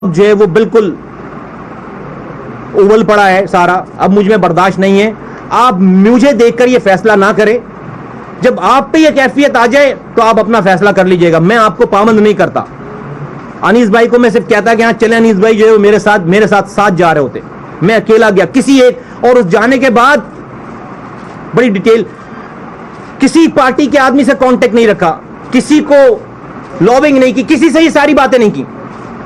جو ہے وہ بالکل ابل پڑا ہے سارا، اب مجھ میں برداشت نہیں ہے. آپ مجھے دیکھ کر یہ فیصلہ نہ کریں. جب آپ پہ یہ کیفیت آ جائے تو آپ اپنا فیصلہ کر لیجئے گا. میں آپ کو پابند نہیں کرتا. انیس بھائی کو میں صرف کہتا کہ ہاں چلیں انیس بھائی جو ہے میرے ساتھ جا رہے ہوتے. میں اکیلا گیا کسی ایک، اور اس جانے کے بعد بڑی ڈیٹیل، کسی پارٹی کے آدمی سے کانٹیکٹ نہیں رکھا، کسی کو لابنگ نہیں کی، کسی سے یہ ساری باتیں نہیں کی.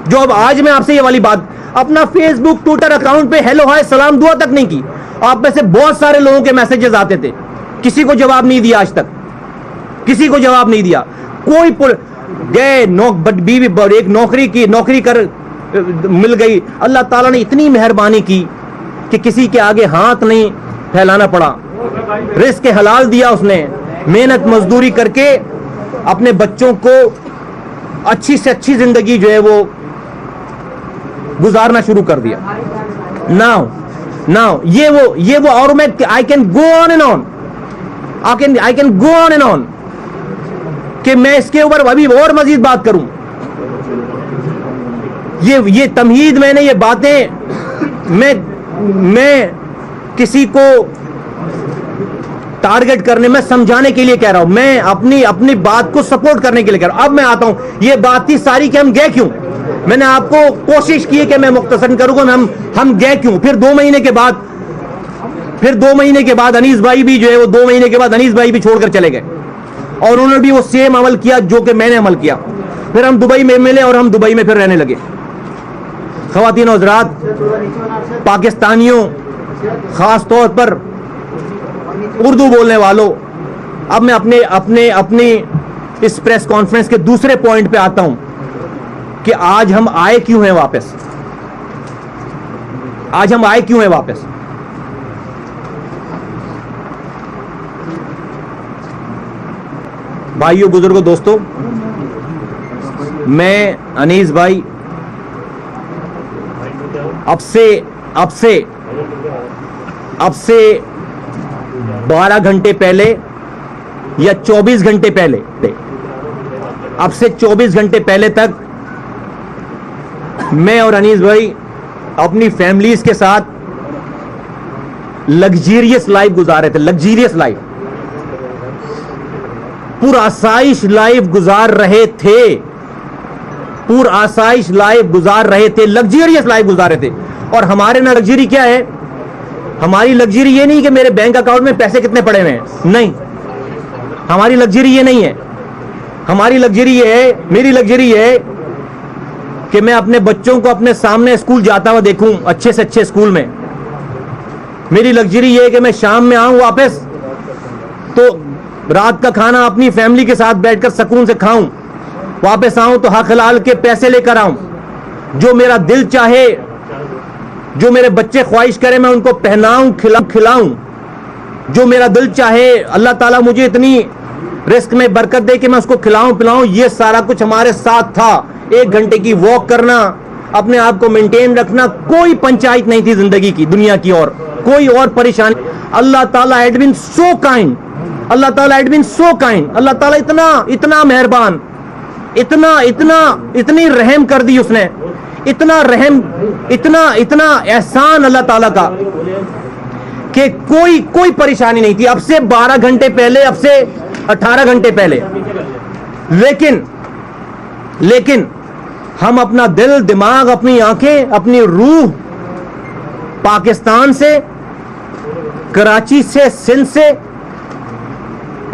جو اب آج میں آپ سے یہ والی بات، اپنا فیس بک ٹویٹر اکاؤنٹ پہ ہیلو ہائے سلام دعا تک نہیں کی. آپ میں سے بہت سارے لوگوں کے میسجز آتے تھے، کسی کو جواب نہیں دیا آج تک، کسی کو جواب نہیں دیا. کوئی گئے ایک نوکری کر مل گئی. اللہ تعالیٰ نے اتنی مہربانی کی کہ کسی کے آگے ہاتھ نہیں پھیلانا پڑا. رزق حلال دیا اس نے، محنت مزدوری کر کے اپنے بچوں کو اچھی سے اچھی زندگی جو ہے وہ گزارنا شروع کر دیا. ناؤ یہ وہ اور میں I can go on and on کہ میں اس کے اوپر ابھی اور مزید بات کروں. یہ تمہید میں نے یہ باتیں میں کسی کو ٹارگٹ کرنے میں سمجھانے کے لیے کہہ رہا ہوں، میں اپنی بات کو سپورٹ کرنے کے لیے کہہ رہا ہوں. اب میں آتا ہوں، یہ بات تھی ساری کہ ہم گئے کیوں. میں نے آپ کو کوشش کی کہ میں مختصر کروں گا ہم گئے کیوں. پھر 2 مہینے کے بعد انیس بھائی بھی جو ہے وہ 2 مہینے کے بعد انیس بھائی بھی چھوڑ کر چلے گئے، اور انہوں نے بھی وہ سیم عمل کیا جو کہ میں نے عمل کیا. پھر ہم دبئی میں ملے اور ہم دبئی میں پھر رہنے لگے. خواتین و حضرات، پاکستانیوں، خاص طور پر اردو بولنے والوں، اب میں اپنی اس پریس کانفرنس کے دوسرے پوائنٹ پہ آتا ہوں کہ آج ہم آئے کیوں ہیں واپس. بھائیوں، بزرگوں، دوستوں، میں انیس بھائی اب سے 12 گھنٹے پہلے یا 24 گھنٹے پہلے، اب سے 24 گھنٹے پہلے تک میں اور انیس بھائی اپنی فیملیز کے ساتھ لگزیریس لائف گزار رہے تھے. لگزیریس لائف، پرآسائش لائف گزار رہے تھے، لگزیریس لائف گزار رہے تھے. اور ہمارے نا لگزری کیا ہے؟ ہماری لگزری یہ نہیں کہ میرے بینک اکاؤنٹ میں پیسے کتنے پڑے ہوئے ہیں، نہیں، ہماری لگزری یہ نہیں ہے. میری لگزری یہ ہے کہ میں اپنے بچوں کو اپنے سامنے اسکول جاتا ہوا دیکھوں، اچھے سے اچھے اسکول میں. میری لگزری یہ ہے کہ میں شام میں آؤں واپس تو رات کا کھانا اپنی فیملی کے ساتھ بیٹھ کر سکون سے کھاؤں، واپس آؤں تو حق حلال کے پیسے لے کر آؤں، جو میرا دل چاہے، جو میرے بچے خواہش کرے میں ان کو پہناؤں، کھلاؤں، جو میرا دل چاہے. اللہ تعالیٰ مجھے اتنی رزق میں برکت دے کہ میں اس کو کھلاؤں پلاؤں. یہ سارا کچھ ہمارے ساتھ تھا. 1 گھنٹے کی واک کرنا، اپنے آپ کو مینٹین رکھنا، کوئی پنچایت نہیں تھی زندگی کی، دنیا کی، اور کوئی اور پریشانی. اللہ تعالیٰ had been so kind. اللہ تعالیٰ اتنا مہربان، اتنی رحم کر دی اس نے، اتنا احسان اللہ تعالیٰ کا کہ کوئی پریشانی نہیں تھی. اب سے 12 گھنٹے پہلے، اب سے 18 گھنٹے پہلے. لیکن ہم اپنا دل، دماغ، اپنی آنکھیں، اپنی روح پاکستان سے، کراچی سے، سندھ سے،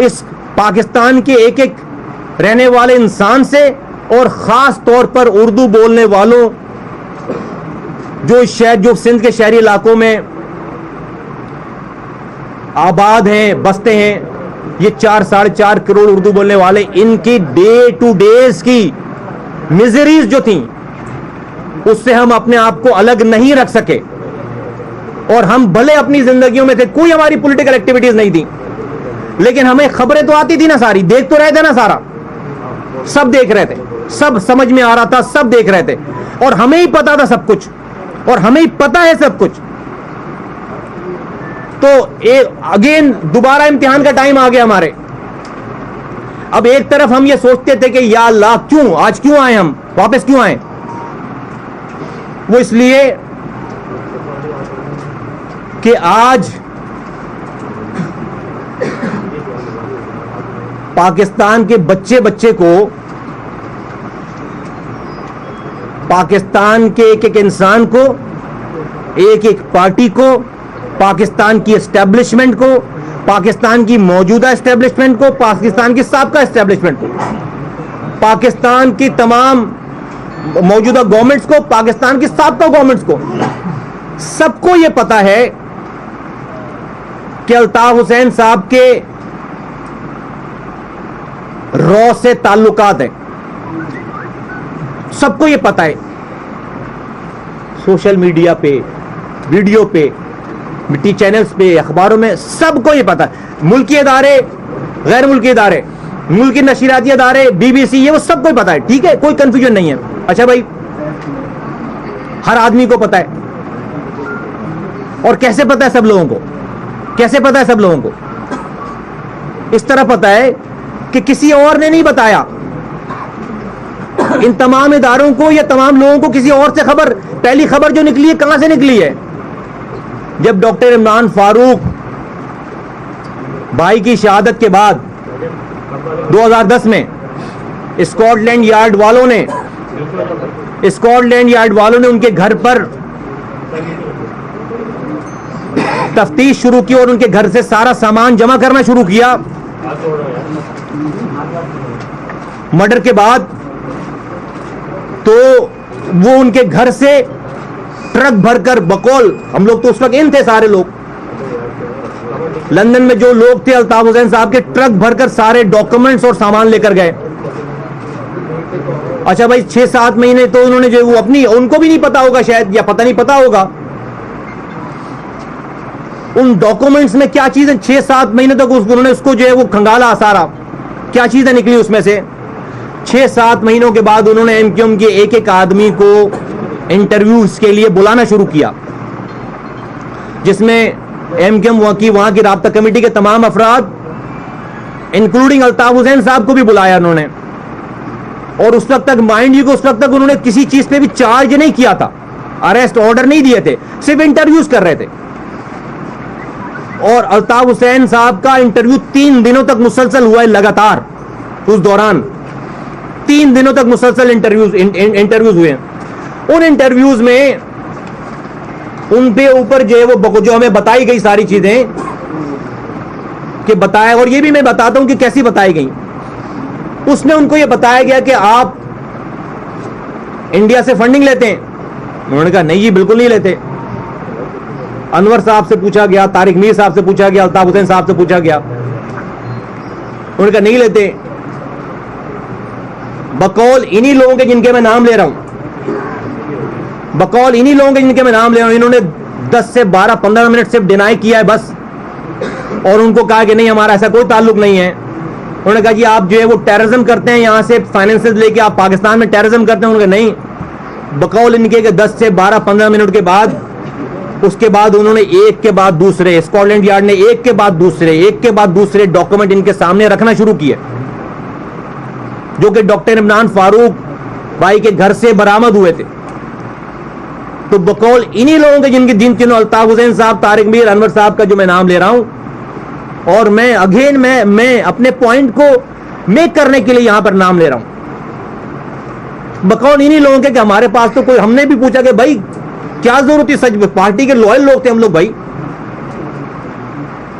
اس پاکستان کے ایک رہنے والے انسان سے، اور خاص طور پر اردو بولنے والوں جو سندھ کے شہری علاقوں میں آباد ہیں، بستے ہیں، یہ 4-4.5 کروڑ اردو بولنے والے، ان کی ڈے ٹو ڈیز کی میزریز جو تھیں اس سے ہم اپنے آپ کو الگ نہیں رکھ سکے. اور ہم بھلے اپنی زندگیوں میں تھے، کوئی ہماری پولیٹیکل ایکٹیویٹیز نہیں تھی، لیکن ہمیں خبریں تو آتی تھی نا، ساری دیکھ تو رہے تھے نا، سارا سب دیکھ رہے تھے، سب سمجھ میں آ رہا تھا، سب دیکھ رہے تھے، اور ہمیں ہی پتا تھا سب کچھ، اور ہمیں ہی پتا ہے سب کچھ. تو اگین دوبارہ امتحان کا ٹائم آ گیا ہمارے. اب ایک طرف ہم یہ سوچتے تھے کہ یا اللہ کیوں آج کیوں آئے، ہم واپس کیوں آئے. وہ اس لیے کہ آج پاکستان کے بچے بچے کو، پاکستان کے ایک ایک انسان کو، ایک ایک پارٹی کو، پاکستان کی اسٹیبلشمنٹ کو، پاکستان کی موجودہ اسٹیبلشمنٹ کو، پاکستان کی سابقہ اسٹیبلشمنٹ کو، پاکستان کی تمام موجودہ گورنمنٹس کو، پاکستان کی سابقہ گورنمنٹس کو، سب کو یہ پتا ہے کہ الطاف حسین صاحب کے رو سے تعلقات ہیں. سب کو یہ پتا ہے، سوشل میڈیا پہ، ویڈیو پہ، مٹی چینلز پہ، اخباروں میں سب کو یہ پتا ہے. ملکی ادارے، غیر ملکی ادارے، ملکی نشریاتی ادارے، بی بی سی، یہ وہ سب کو ہی پتا ہے. ٹھیک ہے، کوئی کنفیوژن نہیں ہے. اچھا بھائی، ہر آدمی کو پتا ہے. اور کیسے پتا ہے سب لوگوں کو؟ کیسے پتا ہے سب لوگوں کو؟ اس طرح پتا ہے کہ کسی اور نے نہیں بتایا. ان تمام اداروں کو یا تمام لوگوں کو کسی اور سے خبر، پہلی خبر جو نکلی ہے کہاں سے نکلی ہے؟ جب ڈاکٹر عمران فاروق بھائی کی شہادت کے بعد 2010 میں اسکاٹ لینڈ یارڈ والوں نے ان کے گھر پر تفتیش شروع کی اور ان کے گھر سے سارا سامان جمع کرنا شروع کیا. مرڈر کے بعد تو وہ ان کے گھر سے ٹرک بھر کر، بقول ہم لوگ تو اس وقت ان تھے سارے لوگ، لندن میں جو لوگ تھے الطاف حسین صاحب کے، ٹرک بھر کر سارے ڈاکومنٹس اور سامان لے کر گئے. اچھا بھائی، 6-7 مہینے تو انہوں نے جو وہ اپنی، ان کو بھی نہیں پتا ہوگا شاید، یا پتہ نہیں پتا ہوگا ان ڈاکومنٹس میں کیا چیزیں 6-7 مہینے تک انہوں نے اس کو جو ہے وہ کھنگالا سارا، کیا چیزیں نکلی اس میں سے. 6-7 مہینوں کے بعد انہوں نے ایم کیو ایم کے ایک ایک آدمی کو انٹرویوز کے لیے بلانا شروع کیا، جس میں ایم کیو ایم وہاں کی رابطہ کمیٹی کے تمام افراد انکلوڈنگ الطاف حسین صاحب کو بھی بلایا انہوں نے. اور اس وقت تک مائنڈ یو کہ اس وقت تک انہوں نے کسی چیز پہ بھی چارج نہیں کیا تھا، اریسٹ آرڈر نہیں دیے تھے، صرف انٹرویوز کر رہے تھے. اور الطاف حسین صاحب کا انٹرویو 3 دنوں تک مسلسل ہوا ہے لگاتار. اس دوران 3 دنوں تک مسلسل انٹرویوز ہوئے. ان انٹرویوز میں ان پہ اوپر جو ہے وہ جو ہمیں بتائی گئی ساری چیزیں کہ بتایا، اور یہ بھی میں بتاتا ہوں کہ کیسی بتائی گئی. اس میں ان کو یہ بتایا گیا کہ آپ انڈیا سے فنڈنگ لیتے ہیں. انہوں نے کہا نہیں جی بالکل نہیں لیتے. انور صاحب سے پوچھا گیا، طارق میر صاحب سے پوچھا گیا، الطاف حسین صاحب سے پوچھا گیا، انہوں نے کہا نہیں لیتے. بقول انہی لوگوں کے جن کے میں نام لے رہا ہوں، بقول انہی لوگوں کے جن کے میں نام لے رہا ہوں، انہوں نے 10 سے 12-15 منٹ صرف ڈینائی کیا ہے بس، اور ان کو کہا کہ نہیں ہمارا ایسا کوئی تعلق نہیں ہے. انہوں نے کہا جی آپ جو ہے وہ ٹیررزم کرتے ہیں، یہاں سے فائنینس لے کے آپ پاکستان میں ٹیررزم کرتے ہیں. انہوں نے کہا نہیں. بقول ان کے کہ 10 سے 12-15 منٹ کے بعد، اس کے بعد انہوں نے ایک کے بعد دوسرے، اسکاٹ لینڈ یارڈ نے ایک کے بعد دوسرے ڈاکومنٹ ان کے سامنے رکھنا شروع کیے، جو کہ ڈاکٹر عمران فاروق بھائی کے گھر سے برآمد ہوئے تھے. تو بقول انہی لوگوں کے جن تینوں الطاف حسین صاحب، طارق میر، انور صاحب کا جو میں نام لے رہا ہوں، اور میں اپنے پوائنٹ کو میک کرنے کے لیے یہاں پر نام لے رہا ہوں. بقول انہی لوگوں کے کہ ہمارے پاس تو کوئی، ہم نے بھی پوچھا کہ بھائی کیا ضرورت تھی، سچ پارٹی کے لوئل لوگ تھے ہم لوگ بھائی،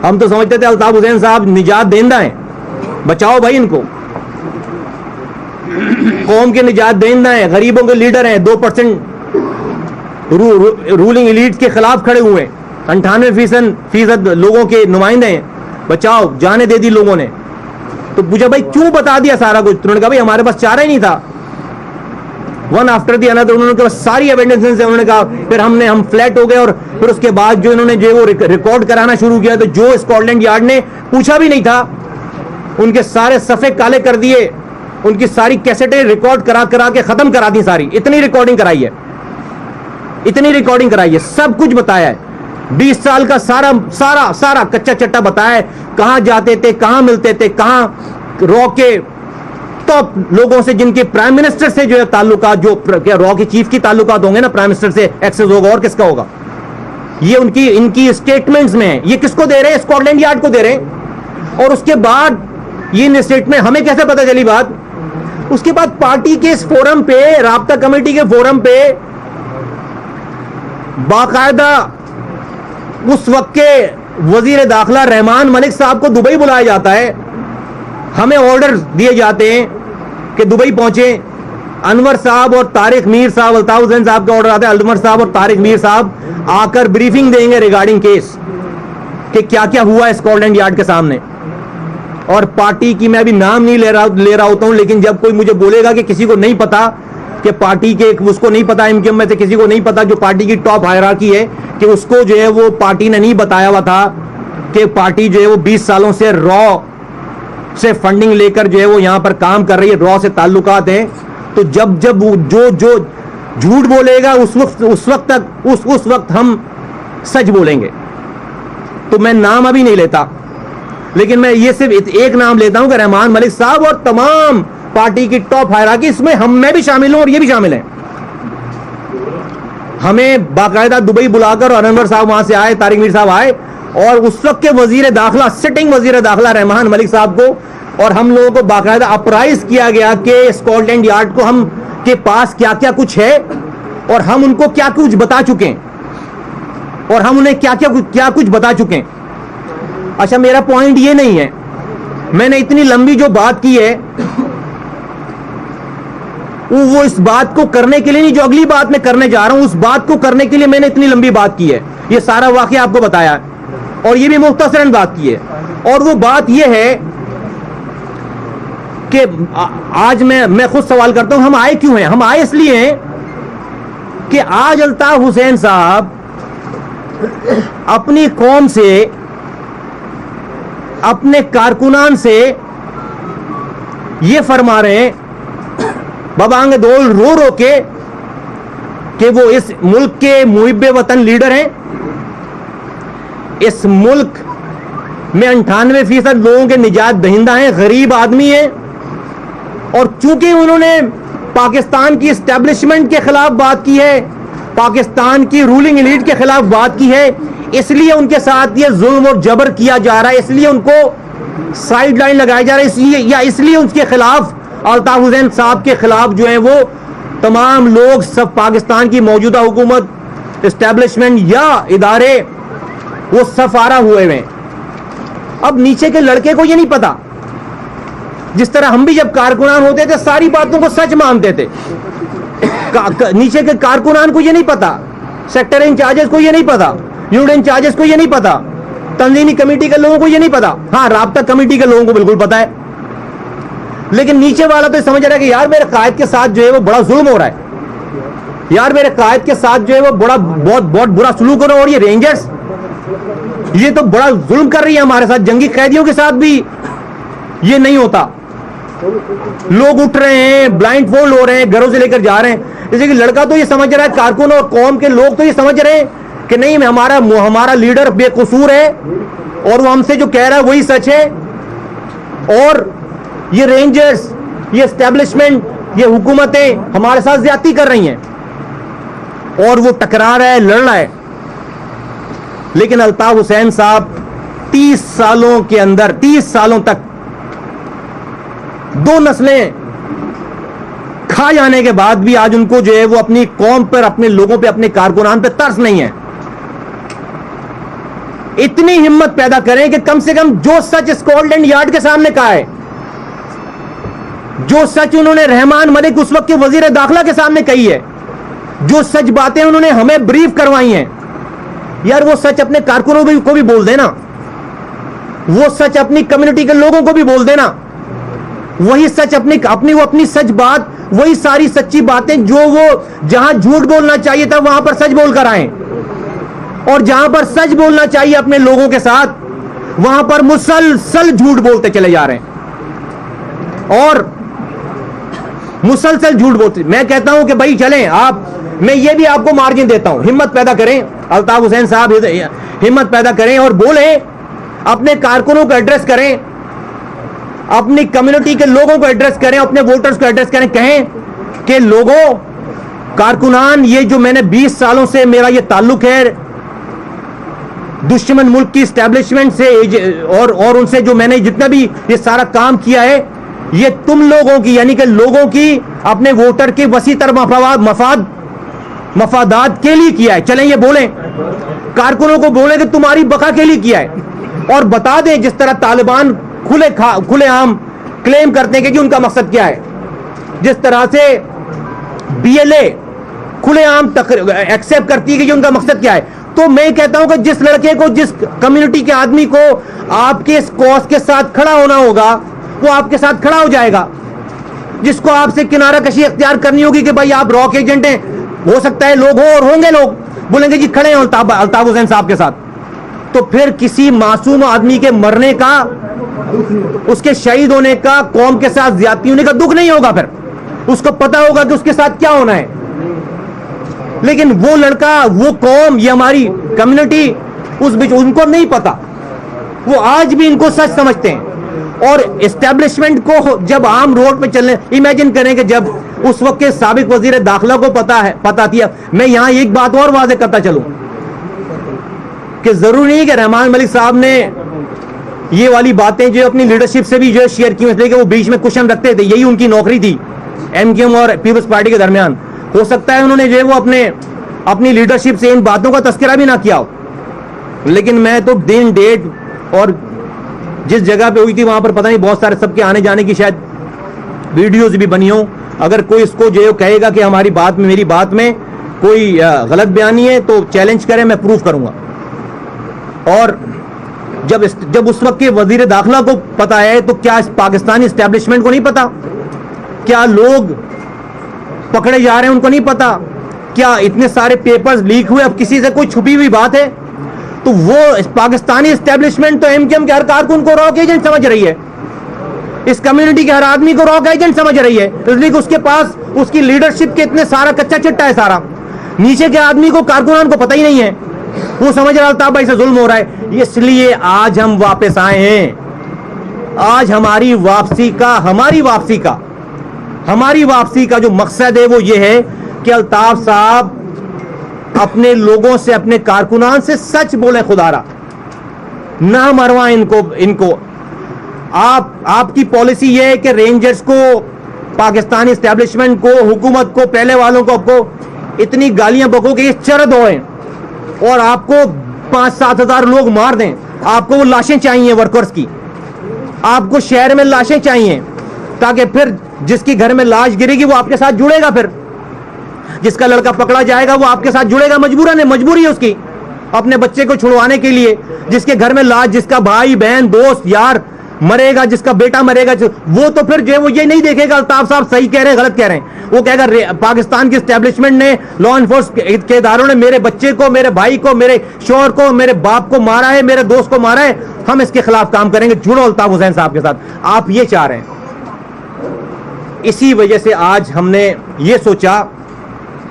ہم تو سمجھتے تھے الطاف حسین صاحب نجات دہندہ ہیں، بچاؤ بھائی ان کو، قوم کے نجات دہندہ ہیں، غریبوں کے لیڈر ہیں، 2% رولنگ ایلیٹ کے خلاف کھڑے ہوئے ہیں، 98% لوگوں کے نمائندے ہیں، بچاؤ، جانیں دے دی لوگوں نے. تو پوچھا بھائی کیوں بتا دیا سارا کچھ؟ انہوں نے کہا بھائی ہمارے پاس چارہ ہی نہیں تھا. ون آفٹر دی انادر انہوں نے کہا ساری ایویڈنسز ہیں. انہوں نے کہا پھر ہم فلیٹ ہو گئے، اور پھر اس کے بعد جو انہوں نے جو وہ ریکارڈ کرانا شروع کیا، تو جو اسکاٹ لینڈ یارڈ نے پوچھا بھی نہیں تھا ان کے سارے صفحے کالے کر دیے، ان کی ساری کیسٹیں ریکارڈ کرا کے ختم کرا دی ساری. اتنی ریکارڈنگ کرائی ہے، سب کچھ بتایا ہے. 20 سال کا سارا کچا چٹا بتایا ہے، کہاں جاتے تھے، کہاں ملتے تھے، کہاں رو کے ٹاپ لوگوں سے جن کے پرائم منسٹر سے جو ہے تعلقات, جو را کے چیف کی تعلقات ہوں گے نا, پرائم منسٹر سے ایکسس ہوگا, اور کس کا ہوگا؟ یہ ان کی اسٹیٹمنٹس میں ہے. یہ کس کو دے رہے ہیں؟ اسکاٹ لینڈ یارڈ کو دے رہے ہیں. اور اس کے بعد یہ اسٹیٹمنٹ ہمیں کیسے پتہ چلی بات؟ اس کے بعد پارٹی کے اس فورم پہ, رابطہ کمیٹی کے فورم پہ باقاعدہ اس وقت کے وزیر داخلہ رحمان ملک صاحب کو دبئی بلایا جاتا ہے. ہمیں آرڈر دیے جاتے ہیں کہ دبئی پہنچے. انور صاحب اور طارق میر صاحب, الطاف حسین صاحب کا آرڈر آتا ہے, انور صاحب اور طارق میر صاحب آ کر بریفنگ دیں گے ریگارڈنگ کیس کہ کیا کیا ہوا ہے اسکاٹ لینڈ یارڈ کے سامنے. اور پارٹی کی میں ابھی نام نہیں لے رہا ہوتا ہوں, لیکن جب کوئی مجھے بولے گا کہ کسی کو نہیں پتا, کہ پارٹی کے, اس کو نہیں پتا, ایم کیو ایم میں سے کسی کو نہیں پتا, جو پارٹی کی ٹاپ ہائرارکی ہے, کہ اس کو جو ہے وہ پارٹی نے نہیں بتایا ہوا تھا کہ پارٹی جو ہے وہ 20 سالوں سے را سے فنڈنگ لے کر جو ہے وہ یہاں پر کام کر رہی ہے, را سے تعلقات ہیں, تو جب جو جھوٹ بولے گا اس وقت ہم سچ بولیں گے. تو میں نام ابھی نہیں لیتا, لیکن میں یہ صرف ایک نام لیتا ہوں کہ رحمان ملک صاحب اور تمام پارٹی کی ٹاپ ہائرارکی, اس میں میں بھی شامل ہوں اور یہ بھی شامل ہیں. ہمیں باقاعدہ دبئی بلا کر, اور انور صاحب وہاں سے آئے, طارق میر صاحب آئے, اور اس وقت کے وزیر داخلہ, سٹنگ وزیر داخلہ رحمان ملک صاحب کو, اور ہم لوگوں کو باقاعدہ اپرائز کیا گیا کہ اسکاٹ لینڈ یارڈ کو ہم کے پاس کیا کیا کچھ ہے, اور ہم ان کو کیا کچھ بتا چکے ہیں, اور ہم انہیں کیا کچھ بتا چکے ہیں. اچھا, میرا پوائنٹ یہ نہیں ہے, میں نے اتنی لمبی جو بات کی ہے وہ اس بات کو کرنے کے لیے نہیں, جو اگلی بات میں کرنے جا رہا ہوں اس بات کو کرنے کے لیے میں نے اتنی لمبی بات کی ہے. یہ سارا واقعہ آپ کو بتایا ہے, اور یہ بھی مختصراً بات کی ہے. اور وہ بات یہ ہے کہ آج میں خود سوال کرتا ہوں, ہم آئے کیوں ہیں؟ ہم آئے اس لیے ہیں کہ آج الطاف حسین صاحب اپنی قوم سے, اپنے کارکنان سے یہ فرما رہے ہیں ببانگ دول رو کے کہ وہ اس ملک کے محب وطن لیڈر ہیں, اس ملک میں 98% لوگوں کے نجات دہندہ ہیں, غریب آدمی ہیں, اور چونکہ انہوں نے پاکستان کی اسٹیبلشمنٹ کے خلاف بات کی ہے, پاکستان کی رولنگ ایلیٹ کے خلاف بات کی ہے, اس لیے ان کے ساتھ یہ ظلم اور جبر کیا جا رہا ہے, اس لیے ان کو سائیڈ لائن لگایا جا رہا ہے, اس لیے ان کے خلاف, الطاف حسین صاحب کے خلاف جو ہیں وہ تمام لوگ, سب پاکستان کی موجودہ حکومت, اسٹیبلشمنٹ یا ادارے, وہ سفارہ ہوئے ہیں. اب نیچے کے لڑکے کو یہ نہیں پتا, جس طرح ہم بھی جب کارکنان ہوتے تھے ساری باتوں کو سچ مانتے تھے, نیچے کے کارکنان کو یہ نہیں پتا, سیکٹر انچارجز کو یہ نہیں پتا, یونٹ انچارجز کو یہ نہیں پتا, تنظیمی کمیٹی کے لوگوں کو یہ نہیں پتا. ہاں, رابطہ کمیٹی کے لوگوں کو بالکل پتا ہے, لیکن نیچے والا تو سمجھ رہا ہے کہ یار میرے قائد کے ساتھ جو ہے وہ بڑا ظلم ہو رہا ہے, یار میرے قائد کے ساتھ جو ہے وہ بہت برا سلوک ہو رہا ہے, اور یہ رینجرز یہ تو بڑا ظلم کر رہی ہے ہمارے ساتھ, جنگی قیدیوں کے ساتھ بھی یہ نہیں ہوتا. لوگ اٹھ رہے ہیں, بلائنڈ فولڈ ہو رہے ہیں, گھروں سے لے کر جا رہے ہیں. جیسے کہ لڑکا تو یہ سمجھ رہا ہے, کارکن اور قوم کے لوگ تو یہ سمجھ رہے ہیں کہ نہیں, ہمارا لیڈر بے قصور ہے, اور وہ ہم سے جو کہہ رہا ہے وہی سچ ہے, اور یہ رینجرز, یہ اسٹیبلشمنٹ, یہ حکومتیں ہمارے ساتھ زیادتی کر رہی ہیں, اور وہ ٹکرا رہا ہے, لڑ رہا ہے. لیکن الطاف حسین صاحب 30 سالوں کے اندر, 30 سالوں تک 2 نسلیں کھا جانے کے بعد بھی آج ان کو جو ہے وہ اپنی قوم پر, اپنے لوگوں پہ, اپنے کارکنان پہ ترس نہیں ہے. اتنی ہمت پیدا کریں کہ کم سے کم جو سچ اسکاٹ لینڈ یارڈ کے سامنے کہا ہے, جو سچ انہوں نے رحمان ملک اس وقت کے وزیر داخلہ کے سامنے کہی ہے, جو سچ باتیں انہوں نے ہمیں بریف کروائی ہیں, یار وہ سچ اپنے کارکنوں کو بھی بول دینا, وہ سچ اپنی کمیونٹی کے لوگوں کو بھی بول دینا, وہی سچ اپنی سچ بات, وہی ساری سچی باتیں جو وہ جہاں جھوٹ بولنا چاہیے تھا وہاں پر سچ بول کر آئیں, اور جہاں پر سچ بولنا چاہیے اپنے لوگوں کے ساتھ وہاں پر مسلسل جھوٹ بولتے چلے جا رہے ہیں, اور مسلسل جھوٹ بولتے. میں کہتا ہوں کہ بھائی چلیں آپ, میں یہ بھی آپ کو مارجن دیتا ہوں, ہمت پیدا کریں, الطاف حسین صاحب ہمت پیدا کریں اور بولیں, اپنے کارکنوں کو ایڈریس کریں اپنی کمیونٹی کے لوگوں کو ایڈریس کریں, اپنے ووٹرز کو ایڈریس کریں, کہیں کہ لوگوں, کارکنان, یہ جو میں نے 20 سالوں سے میرا یہ تعلق ہے دشمن ملک کی اسٹیبلشمنٹ سے اور ان سے جو میں نے جتنا بھی یہ سارا کام کیا ہے, یہ تم لوگوں کی, یعنی کہ لوگوں کی, اپنے ووٹر کے وسیع تر مفادات کے لیے کیا ہے. چلیں یہ بولیں, کارکنوں کو بولیں کہ تمہاری بقا کے لیے کیا ہے, اور بتا دیں جس طرح طالبان کھلے عام کلیم کرتے ہیں کہ ان کا مقصد کیا ہے, جس طرح سے بی ایل اے کھلے عام ایکسیپٹ کرتی ہے کہ ان کا مقصد کیا ہے. تو میں کہتا ہوں کہ جس لڑکے کو, جس کمیونٹی کے آدمی کو آپ کے اس کوس کے ساتھ کھڑا ہونا ہوگا, وہ آپ کے ساتھ کھڑا ہو جائے گا. جس کو آپ سے کنارہ کشی اختیار کرنی ہوگی کہ بھائی آپ راک ایجنٹ ہیں, ہو سکتا ہے لوگ ہوں اور ہوں گے لوگ بولیں گے جی کھڑے ہیں الطاف حسین صاحب کے ساتھ, تو پھر کسی معصوم آدمی کے مرنے کا, اس کے شہید ہونے کا, قوم کے ساتھ زیادتی ہونے کا دکھ نہیں ہوگا. پھر اس کو پتا ہوگا کہ اس کے ساتھ کیا ہونا ہے. لیکن وہ لڑکا, وہ قوم, یہ ہماری کمیونٹی, ان کو نہیں پتا. وہ آج بھی ان کو سچ سمجھتے ہیں. اور اسٹیبلشمنٹ کو جب عام روڈ پہ چلنے, امیجن کریں کہ جب اس وقت کے سابق وزیر داخلہ کو پتا تھی. میں یہاں ایک بات اور واضح کرتا چلوں کہ ضروری نہیں کہ رحمان ملک صاحب نے یہ والی باتیں جو اپنی لیڈرشپ سے بھی جو شیئر کی, اس لیے کہ وہ بیچ میں کوشچن رکھتے تھے, یہی ان کی نوکری تھی ایم کیو ایم اور پیپلز پارٹی کے درمیان. ہو سکتا ہے انہوں نے جو ہے وہ اپنی لیڈرشپ سے ان باتوں کا تذکرہ بھی نہ کیا ہو, لیکن میں تو دن ڈیٹ اور جس جگہ پہ ہوئی تھی وہاں پر پتہ نہیں بہت سارے سب کے آنے جانے کی شاید ویڈیوز بھی بنی ہوں. اگر کوئی اس کو جو ہے کہے گا کہ ہماری بات میں, میری بات میں کوئی غلط بیانی ہے تو چیلنج کرے, میں پروف کروں گا. اور جب اس وقت کے وزیر داخلہ کو پتا ہے تو کیا اس پاکستانی اسٹیبلشمنٹ کو نہیں پتا؟ کیا لوگ پکڑے جا رہے ہیں ان کو نہیں پتا؟ کیا اتنے سارے پیپرز لیک ہوئے, اب کسی سے کوئی چھپی ہوئی بات ہے؟ تو وہ پاکستانی اسٹیبلشمنٹ تو ایم کیو ایم کے ہر کارکن کو راک ایجنٹ سمجھ رہی ہے, اس کمیونٹی کے ہر آدمی کو راک ایجنٹ سمجھ رہی ہے, اس لیے کہ اس کے پاس اس کی لیڈرشپ کے اتنے سارا کچا چٹا ہے سارا. نیچے کے آدمی کو, کارکنان کو پتہ ہی نہیں ہے, وہ سمجھ رہا الطاف بھائی سے ظلم ہو رہا ہے. اس لیے آج ہم واپس آئے ہیں. آج ہماری واپسی کا جو مقصد ہے وہ یہ ہے کہ الطاف صاحب اپنے لوگوں سے, اپنے کارکنان سے سچ بولیں, خدا را نہ مروائیں ان کو. آپ کی پالیسی یہ ہے کہ رینجرز کو, پاکستانی اسٹیبلشمنٹ کو, حکومت کو, پہلے والوں کو اتنی گالیاں بکو کہ یہ چرد ہوئیں اور آپ کو 5-7 ہزار لوگ مار دیں. آپ کو وہ لاشیں چاہیے ورکرز کی, آپ کو شہر میں لاشیں چاہیے, تاکہ پھر جس کی گھر میں لاش گرے گی وہ آپ کے ساتھ جڑے گا, پھر جس کا لڑکا پکڑا جائے گا وہ آپ کے ساتھ جڑے گا, مجبوراً ہے, مجبوری ہے اس کی اپنے بچے کو چھڑوانے کے لیے. جس کے گھر میں لاش, جس کا بھائی بہن دوست یار مرے گا, جس کا بیٹا مرے گا, وہ تو پھر جو ہے وہ یہ نہیں دیکھے گا الطاف صاحب صحیح کہہ رہے ہیں غلط کہہ رہے ہیں. وہ کہے گا پاکستان کی اسٹیبلشمنٹ نے, لا انفورس کے اداروں نے میرے بچے کو, میرے بھائی کو, میرے شوہر کو, میرے باپ کو مارا ہے, میرے دوست کو مارا ہے, ہم اس کے خلاف کام کریں گے. جڑو الطاف حسین صاحب کے ساتھ. آپ یہ چاہ رہے ہیں. اسی وجہ سے آج ہم نے یہ سوچا,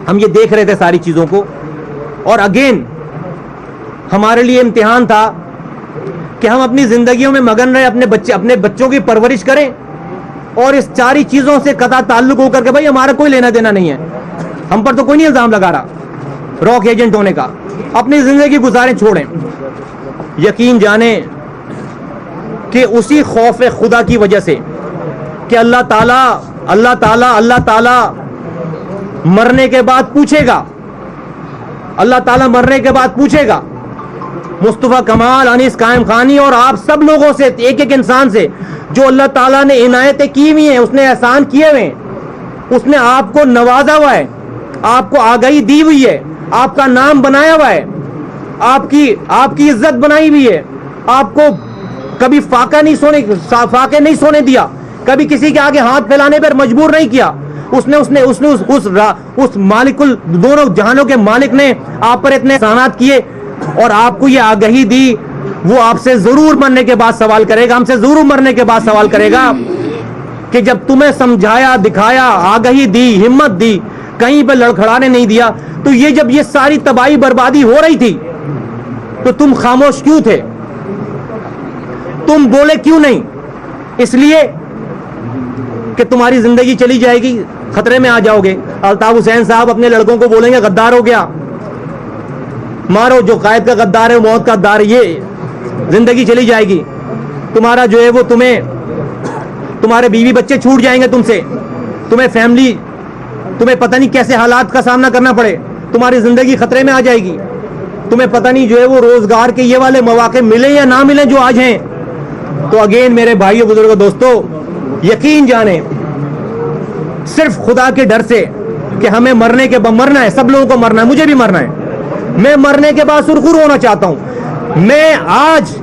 ہم یہ دیکھ رہے تھے ساری چیزوں کو, اور اگین ہمارے لیے امتحان تھا کہ ہم اپنی زندگیوں میں مگن رہے, اپنے بچوں کی پرورش کریں, اور اس ساری چیزوں سے قطع تعلق ہو کر کے بھائی ہمارا کوئی لینا دینا نہیں ہے, ہم پر تو کوئی نہیں الزام لگا رہا راک ایجنٹ ہونے کا. اپنی زندگی گزاریں, چھوڑیں. یقین جانیں کہ اسی خوف خدا کی وجہ سے کہ اللہ تعالیٰ مرنے کے بعد پوچھے گا, اللہ تعالیٰ مرنے کے بعد پوچھے گا مصطفیٰ کمال, انیس قائم خانی اور آپ سب لوگوں سے, ایک ایک انسان سے جو اللہ تعالیٰ نے عنایتیں کی ہوئی ہیں, اس نے احسان کیے ہوئے ہیں, اس نے آپ کو نوازا ہوا ہے, آپ کو آگاہی دی ہوئی ہے, آپ کا نام بنایا ہوا ہے, آپ کی عزت بنائی ہوئی ہے, آپ کو کبھی فاقے نہیں سونے دیا, کبھی کسی کے آگے ہاتھ پھیلانے پر مجبور نہیں کیا. اس مالک دونوں جہانوں کے مالک نے آپ پر اتنے احسانات کیے, اور آپ کو یہ آگاہی دی. وہ آپ سے ضرور مرنے کے بعد سوال کرے گا, ہم سے ضرور مرنے کے بعد سوال کرے گا کہ جب تمہیں سمجھایا, دکھایا, آگاہی دی, ہمت دی, کہیں پہ لڑکھڑانے نہیں دیا, تو جب یہ ساری تباہی بربادی ہو رہی تھی تو تم خاموش کیوں تھے؟ تم بولے کیوں نہیں؟ اس لیے کہ تمہاری زندگی چلی جائے گی, خطرے میں آ جاؤ گے. الطاف حسین صاحب اپنے لڑکوں کو بولیں گے غدار ہو گیا, مارو, جو قائد کا غدار ہے موت کا غدار ہے, یہ زندگی چلی جائے گی. تمہارا جو ہے وہ تمہارے بیوی بچے چھوٹ جائیں گے تم سے, تمہیں فیملی, تمہیں پتہ نہیں کیسے حالات کا سامنا کرنا پڑے, تمہاری زندگی خطرے میں آ جائے گی. تمہیں پتہ نہیں جو ہے وہ روزگار کے یہ والے مواقع ملیں یا نہ ملیں جو آج ہیں. تو اگین میرے بھائیوں بزرگوں دوستو, یقین جانیں صرف خدا کے ڈر سے کہ ہمیں مرنے کے بعد مرنا ہے, سب لوگوں کو مرنا ہے, مجھے بھی مرنا ہے. میں مرنے کے بعد سرخرو ہونا چاہتا ہوں. میں آج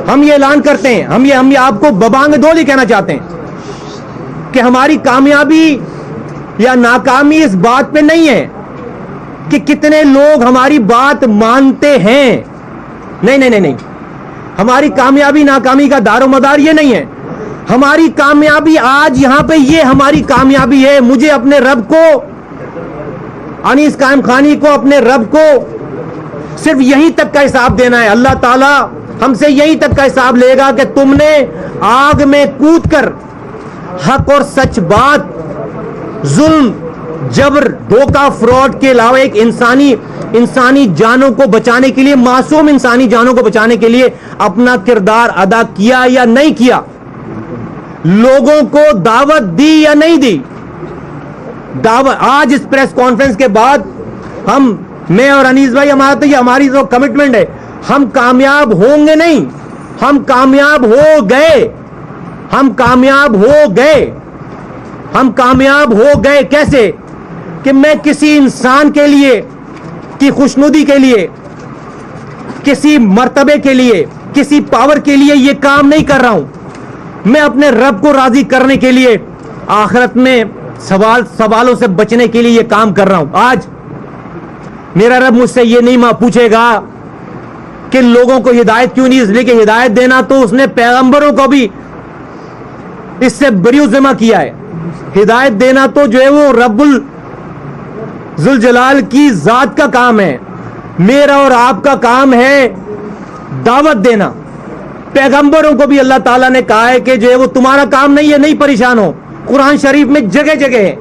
ہم یہ اعلان کرتے ہیں, ہم یہ آپ کو ببانگ دولی کہنا چاہتے ہیں کہ ہماری کامیابی یا ناکامی اس بات پہ نہیں ہے کہ کتنے لوگ ہماری بات مانتے ہیں. نہیں نہیں نہیں نہیں, ہماری کامیابی ناکامی کا دار و مدار یہ نہیں ہے. ہماری کامیابی آج یہاں پہ یہ ہماری کامیابی ہے. مجھے اپنے رب کو, انیس قائم خانی کو, اپنے رب کو صرف یہیں تک کا حساب دینا ہے. اللہ تعالیٰ ہم سے یہیں تک کا حساب لے گا کہ تم نے آگ میں کود کر حق اور سچ بات, ظلم, جبر, دھوکہ, فراڈ کے علاوہ ایک انسانی جانوں کو بچانے کے لیے, معصوم انسانی جانوں کو بچانے کے لیے اپنا کردار ادا کیا یا نہیں کیا, لوگوں کو دعوت دی یا نہیں دی. دعوت آج اس پریس کانفرنس کے بعد میں اور انیس بھائی, ہماری جو کمٹمنٹ ہے, ہم کامیاب ہوں گے نہیں, ہم کامیاب ہو گئے. ہم کامیاب ہو گئے. ہم کامیاب ہو گئے. کیسے؟ کہ میں کسی انسان کے لیے کی خوشنودی کے لیے, کسی مرتبے کے لیے, کسی پاور کے لیے یہ کام نہیں کر رہا ہوں. میں اپنے رب کو راضی کرنے کے لیے, آخرت میں سوالوں سے بچنے کے لیے یہ کام کر رہا ہوں. آج میرا رب مجھ سے یہ نہیں پوچھے گا کہ لوگوں کو ہدایت کیوں نہیں, اس لیے کہ ہدایت دینا تو اس نے پیغمبروں کو بھی اس سے بری ذمہ کیا ہے. ہدایت دینا تو جو ہے وہ رب ذوالجلال کی ذات کا کام ہے. میرا اور آپ کا کام ہے دعوت دینا. پیغمبروں کو بھی اللہ تعالیٰ نے کہا ہے کہ جو ہے وہ تمہارا کام نہیں ہے, نہیں پریشان ہو. قرآن شریف میں جگہ جگہ ہے.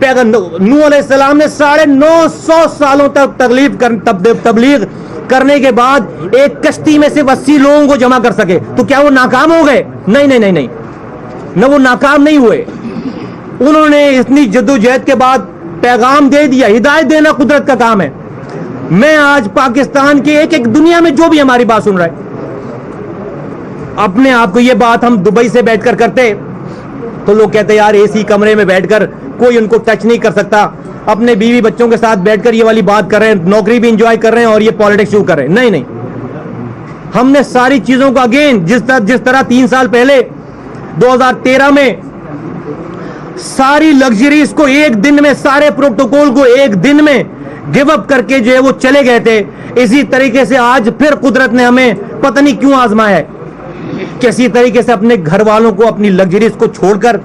نوح علیہ السلام نے 950 سالوں تک تبلیغ کرنے کے بعد ایک کشتی میں سے 80 لوگوں کو جمع کر سکے. تو کیا وہ ناکام ہو گئے؟ نہیں نہیں نہیں نہیں, نہ وہ ناکام نہیں ہوئے. انہوں نے اتنی جدوجہد کے بعد پیغام دے دیا. ہدایت دینا قدرت کا کام ہے. میں آج پاکستان کے ایک دنیا میں جو بھی ہماری بات سن رہا ہے, اپنے آپ کو یہ بات ہم دبئی سے بیٹھ کر کرتے تو لوگ کہتے یار اے سی کمرے میں بیٹھ کر کوئی ان کو ٹچ نہیں کر سکتا, اپنے بیوی بچوں کے ساتھ بیٹھ کر یہ والی بات کر رہے ہیں, نوکری بھی انجوائے کر رہے ہیں اور یہ پالیٹکس شروع کر رہے ہیں. نہیں نہیں, ہم نے ساری چیزوں کو اگین جس طرح 3 سال پہلے 2013 میں ساری لگژریز کو ایک دن میں, سارے پروٹوکول کو ایک دن میں گیو اپ کر کے جو ہے وہ چلے گئے تھے, اسی طریقے سے آج پھر قدرت نے ہمیں پتہ نہیں کیوں آزمایا ہے. کسی طریقے سے اپنے گھر والوں کو, اپنی لگژریز کو چھوڑ کر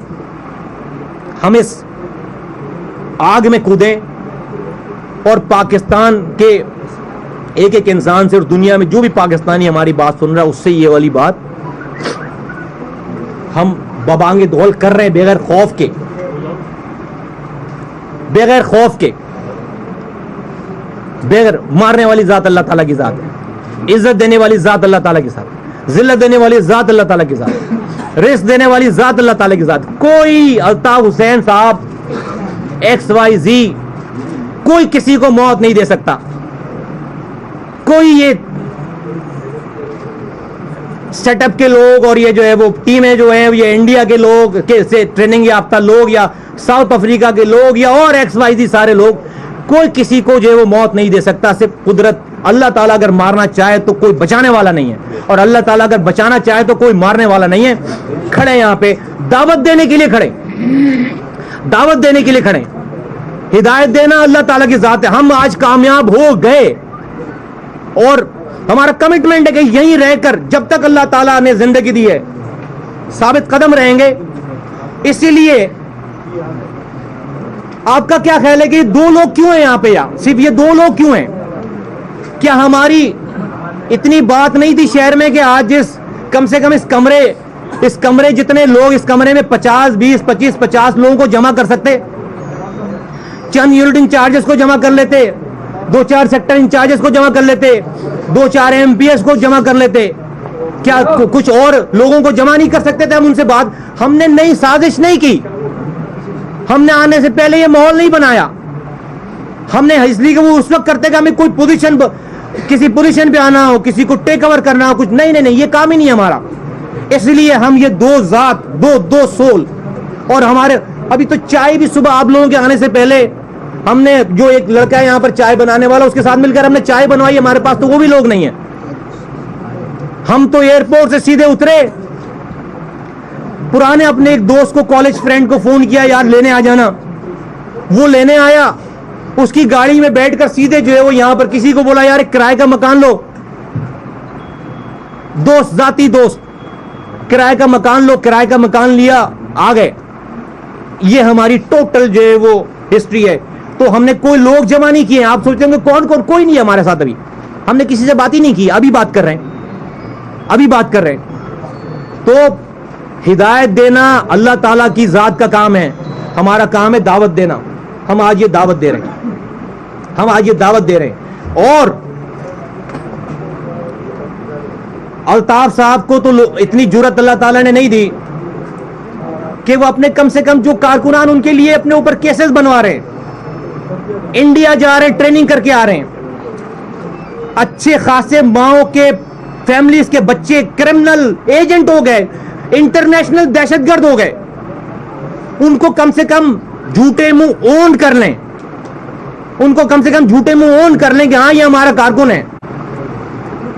ہم اس آگ میں کودیں اور پاکستان کے ایک ایک انسان سے اور دنیا میں جو بھی پاکستانی ہماری بات سن رہا ہے اس سے یہ والی بات ہم ببانگ دول کر رہے ہیں, بغیر خوف کے, بغیر خوف کے, بغیر. مارنے والی ذات اللہ تعالیٰ کی ذات ہے, عزت دینے والی ذات اللہ تعالیٰ کی ذات, ذلت دینے والی ذات اللہ تعالیٰ کی ذات, رزق دینے والی ذات اللہ تعالیٰ کی ذات. کوئی الطاف حسین صاحب XYZ کوئی کسی کو موت نہیں دے سکتا. کوئی یہ سیٹ اپ کے لوگ اور یہ جو ہے وہ ٹیمیں جو ہیں یہ انڈیا کے لوگ سے ٹریننگ یافتہ لوگ یا ساؤتھ افریقہ کے لوگ یا اور XYZ سارے لوگ, کوئی کسی کو جو ہے وہ موت نہیں دے سکتا. صرف قدرت. اللہ تعالیٰ اگر مارنا چاہے تو کوئی بچانے والا نہیں ہے, اور اللہ تعالیٰ اگر بچانا چاہے تو کوئی مارنے والا نہیں ہے. کھڑے یہاں پہ دعوت دینے کے لیے کھڑے, دعوت دینے کے لیے کھڑے. ہدایت دینا اللہ تعالیٰ کی ذات ہے. ہم آج کامیاب ہو گئے اور ہمارا کمٹمنٹ ہے کہ یہیں رہ کر جب تک اللہ تعالیٰ نے زندگی دی ہے ثابت قدم رہیں گے. اسی لیے آپ کا کیا خیال ہے کہ 2 لوگ کیوں ہیں یہاں پہ, یا صرف یہ 2 لوگ کیوں ہیں؟ کیا ہماری اتنی بات نہیں تھی شہر میں کہ آج کم سے کم اس کمرے اس کمرے جتنے لوگ اس کمرے میں 50 20 25 50 لوگوں کو جمع کر سکتے, چند یونٹ انچارجز کو جمع کر لیتے, 2-4 سیکٹر انچارجز کو جمع کر لیتے, 2-4 ایم پی ایس کو جمع کر لیتے, کیا کچھ اور لوگوں کو جمع نہیں کر سکتے تھے ہم ان سے بات؟ ہم نے نئی سازش نہیں کی, ہم نے آنے سے پہلے یہ ماحول نہیں بنایا, ہم نے اس لیے کہ وہ اس وقت کرتے کہ ہمیں کوئی پوزیشن, کسی پوزیشن پہ آنا ہو, کسی کو ٹیک اوور کرنا ہو, کچھ نہیں, یہ کام ہی نہیں ہمارا. اس لیے ہم یہ دو ذات, دو سول. اور ہمارے ابھی تو چائے بھی صبح آپ لوگوں کے آنے سے پہلے ہم نے, جو ایک لڑکا ہے یہاں پر چائے بنانے والا, اس کے ساتھ مل کر ہم نے چائے بنوائی. ہمارے پاس تو وہ بھی لوگ نہیں ہیں. ہم تو ایئرپورٹ سے سیدھے اترے, پرانے اپنے ایک دوست کو, کالج فرینڈ کو فون کیا, یار لینے آ جانا. وہ لینے آیا, اس کی گاڑی میں بیٹھ کر سیدھے جو ہے وہ یہاں پر کسی کو بولا یار ایک کرائے کا مکان لو, دوست, ذاتی دوست, کرائے کا مکان لو, کرائے کا مکان لیا, آ گئے. یہ ہماری ٹوٹل جو ہے وہ ہسٹری ہے. تو ہم نے کوئی لوگ جمع نہیں کیے. آپ سوچتے ہیں کہ کون, کوئی نہیں ہے ہمارے ساتھ. ابھی ہم نے کسی سے بات ہی نہیں کی, ابھی بات کر رہے ہیں. تو ہدایت دینا اللہ تعالیٰ کی ذات کا کام ہے, ہمارا کام ہے دعوت دینا. ہم آج یہ دعوت دے رہے ہیں. اور الطاف صاحب کو تو اتنی جرت اللہ تعالیٰ نے نہیں دی کہ وہ اپنے کم سے کم جو کارکنان ان کے لیے اپنے اوپر کیسز بنوا رہے ہیں, انڈیا جا رہے ہیں, ٹریننگ کر کے آ رہے ہیں. اچھے خاصے ماؤں کے فیملیز کے بچے کرمنل ایجنٹ ہو گئے, انٹرنیشنل دہشت گرد ہو گئے. ان کو کم سے کم جھوٹے منہ اون کر لیں, کہ ہاں یہ ہمارا کارکن ہے.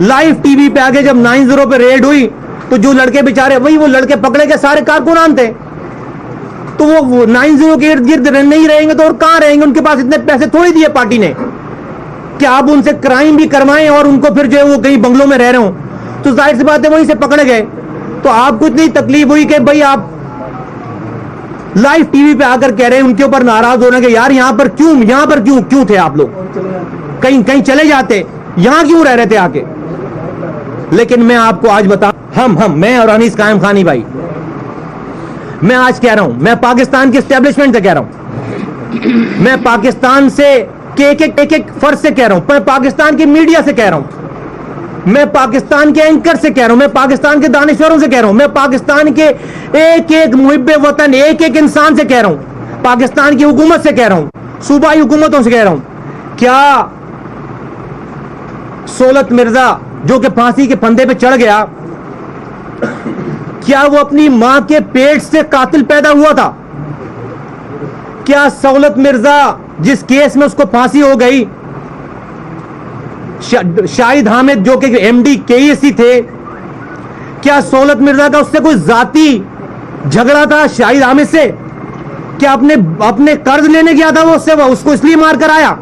لائیو ٹی وی پہ آگے جب 9-0 پہ ریڈ ہوئی تو جو لڑکے بیچارے, وہی وہ لڑکے پکڑے کے سارے کارکنان تھے. تو وہ 9-0 کے ارد گرد نہیں رہیں گے تو اور کہاں رہیں گے؟ ان کے پاس اتنے پیسے تھوڑی دیے پارٹی نے کہ آپ ان سے کرائم بھی کروائیں اور ان کو پھر جو ہے وہ کہیں بنگلوں میں رہ رہے ہوں. تو ظاہر سی بات ہے وہیں سے پکڑے گئے. تو آپ کو اتنی تکلیف ہوئی کہ بھائی آپ لائیو ٹی وی پہ آ کر کہہ رہے ہیں, ان کے اوپر ناراض ہو رہے ہیں کہ یار یہاں پر کیوں تھے آپ لوگ, کہیں چلے جاتے, یہاں کیوں رہ رہے تھے آ کے. لیکن میں آپ کو آج بتاؤں, میں اور انیس قائم خانی بھائی, میں آج کہہ رہا ہوں, میں پاکستان کی اسٹیبلشمنٹ سے کہہ رہا ہوں, میں پاکستان سے ایک فرد سے کہہ رہا ہوں, میں پاکستان کی میڈیا سے کہہ رہا ہوں, میں پاکستان کے اینکر سے کہہ رہا ہوں, میں پاکستان کے دانشوروں سے کہہ رہا ہوں, میں پاکستان کے ایک محب وطن ایک انسان سے کہہ رہا ہوں, پاکستان کی حکومت سے کہہ رہا ہوں, صوبائی حکومتوں سے کہہ رہا ہوں, کیا سولت مرزا جو کہ پھانسی کے پھندے پہ چڑھ گیا, کیا وہ اپنی ماں کے پیٹ سے قاتل پیدا ہوا تھا؟ کیا سولت مرزا جس کیس میں اس کو پھانسی ہو گئی, شاہد حامد جو کہ ایم ڈی کے ای سی تھے, کیا سولت مرزا کا اس سے کوئی ذاتی جھگڑا تھا شاہد حامد سے؟ کیا اپنے قرض لینے گیا تھا وہ اس کو اس لیے مار کر آیا؟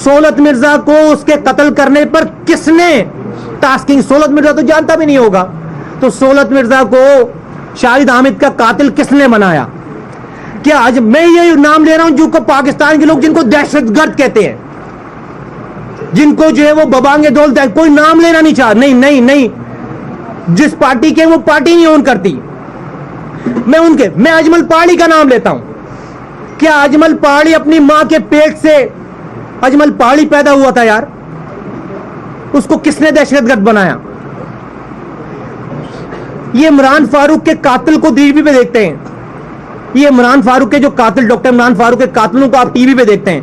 سولت مرزا کو اس کے قتل کرنے پر کس نے ٹاسکنگ, سولت مرزا تو جانتا بھی نہیں ہوگا, تو سولت مرزا کو شاہد حامد کا قاتل کس نے بنایا؟ کیا آج میں یہ نام لے رہا ہوں جو کہ پاکستان کے لوگ جن کو دہشت گرد کہتے ہیں, جن کو جو ہے وہ ببانگے دولت ہے, کوئی نام لینا نہیں چاہ, نہیں, جس پارٹی کے وہ پارٹی نہیں اون کرتی. میں اجمل پہاڑی کا نام لیتا ہوں. کیا اجمل پہاڑی اپنی ماں کے پیٹ سے اجمل پہاڑی پیدا ہوا تھا یار؟ اس کو کس نے دہشت گرد بنایا؟ یہ عمران فاروق کے قاتل کو ٹی وی پہ دیکھتے ہیں, یہ عمران فاروق کے جو قاتل, ڈاکٹر عمران فاروق کے قاتلوں کو آپ ٹی وی پہ دیکھتے ہیں,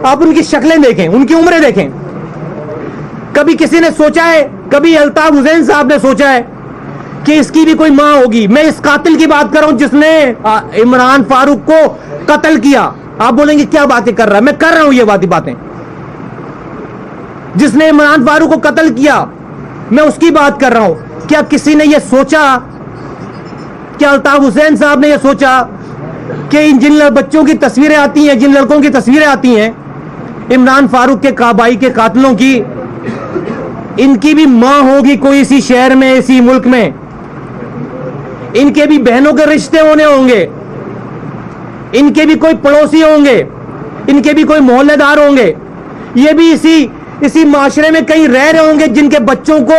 آپ ان کی شکلیں دیکھیں, ان کی عمریں دیکھیں. کبھی کسی نے سوچا ہے, کبھی الطاف حسین صاحب نے سوچا ہے کہ اس کی بھی کوئی ماں ہوگی؟ میں اس قاتل کی بات کر رہا ہوں جس نے عمران فاروق کو قتل کیا. آپ بولیں گے کیا باتیں کر رہا ہے, میں کر رہا ہوں یہ باتیں. جس نے عمران فاروق کو قتل کیا, میں اس کی بات کر رہا ہوں. کیا کسی نے یہ سوچا, کیا الطاف حسین صاحب نے یہ سوچا کہ جن بچوں کی تصویریں آتی ہیں, جن لڑکوں کی تصویریں آتی ہیں عمران فاروق کے کابائی کے قاتلوں کی, ان کی بھی ماں ہوگی کوئی اسی شہر میں, اسی ملک میں, ان کے بھی بہنوں کے رشتے ہونے ہوں گے, ان کے بھی کوئی پڑوسی ہوں گے, ان کے بھی کوئی محلے دار ہوں گے, یہ بھی اسی معاشرے میں کہیں رہ رہے ہوں گے جن کے بچوں کو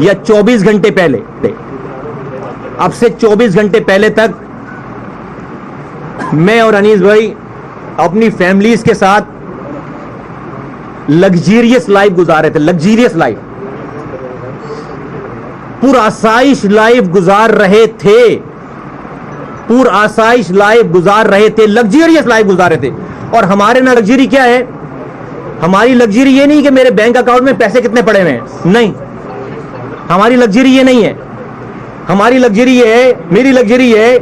یا 24 گھنٹے پہلے، اب سے 24 گھنٹے پہلے تک میں اور انیس بھائی اپنی فیملیز کے ساتھ لگزیریس لائف گزارے تھے، لگزیریس لائف، پرآسائش لائف گزار رہے تھے، پرآسائش لائف گزار رہے تھے، لگزیریس لائف گزارے تھے. اور ہمارے نا لگزری کیا ہے؟ ہماری لگزری یہ نہیں کہ میرے بینک اکاؤنٹ میں پیسے کتنے پڑے ہوئے ہیں، نہیں، ہماری لگزری یہ نہیں ہے. ہماری لگزری یہ ہے، میری لگزری یہ ہے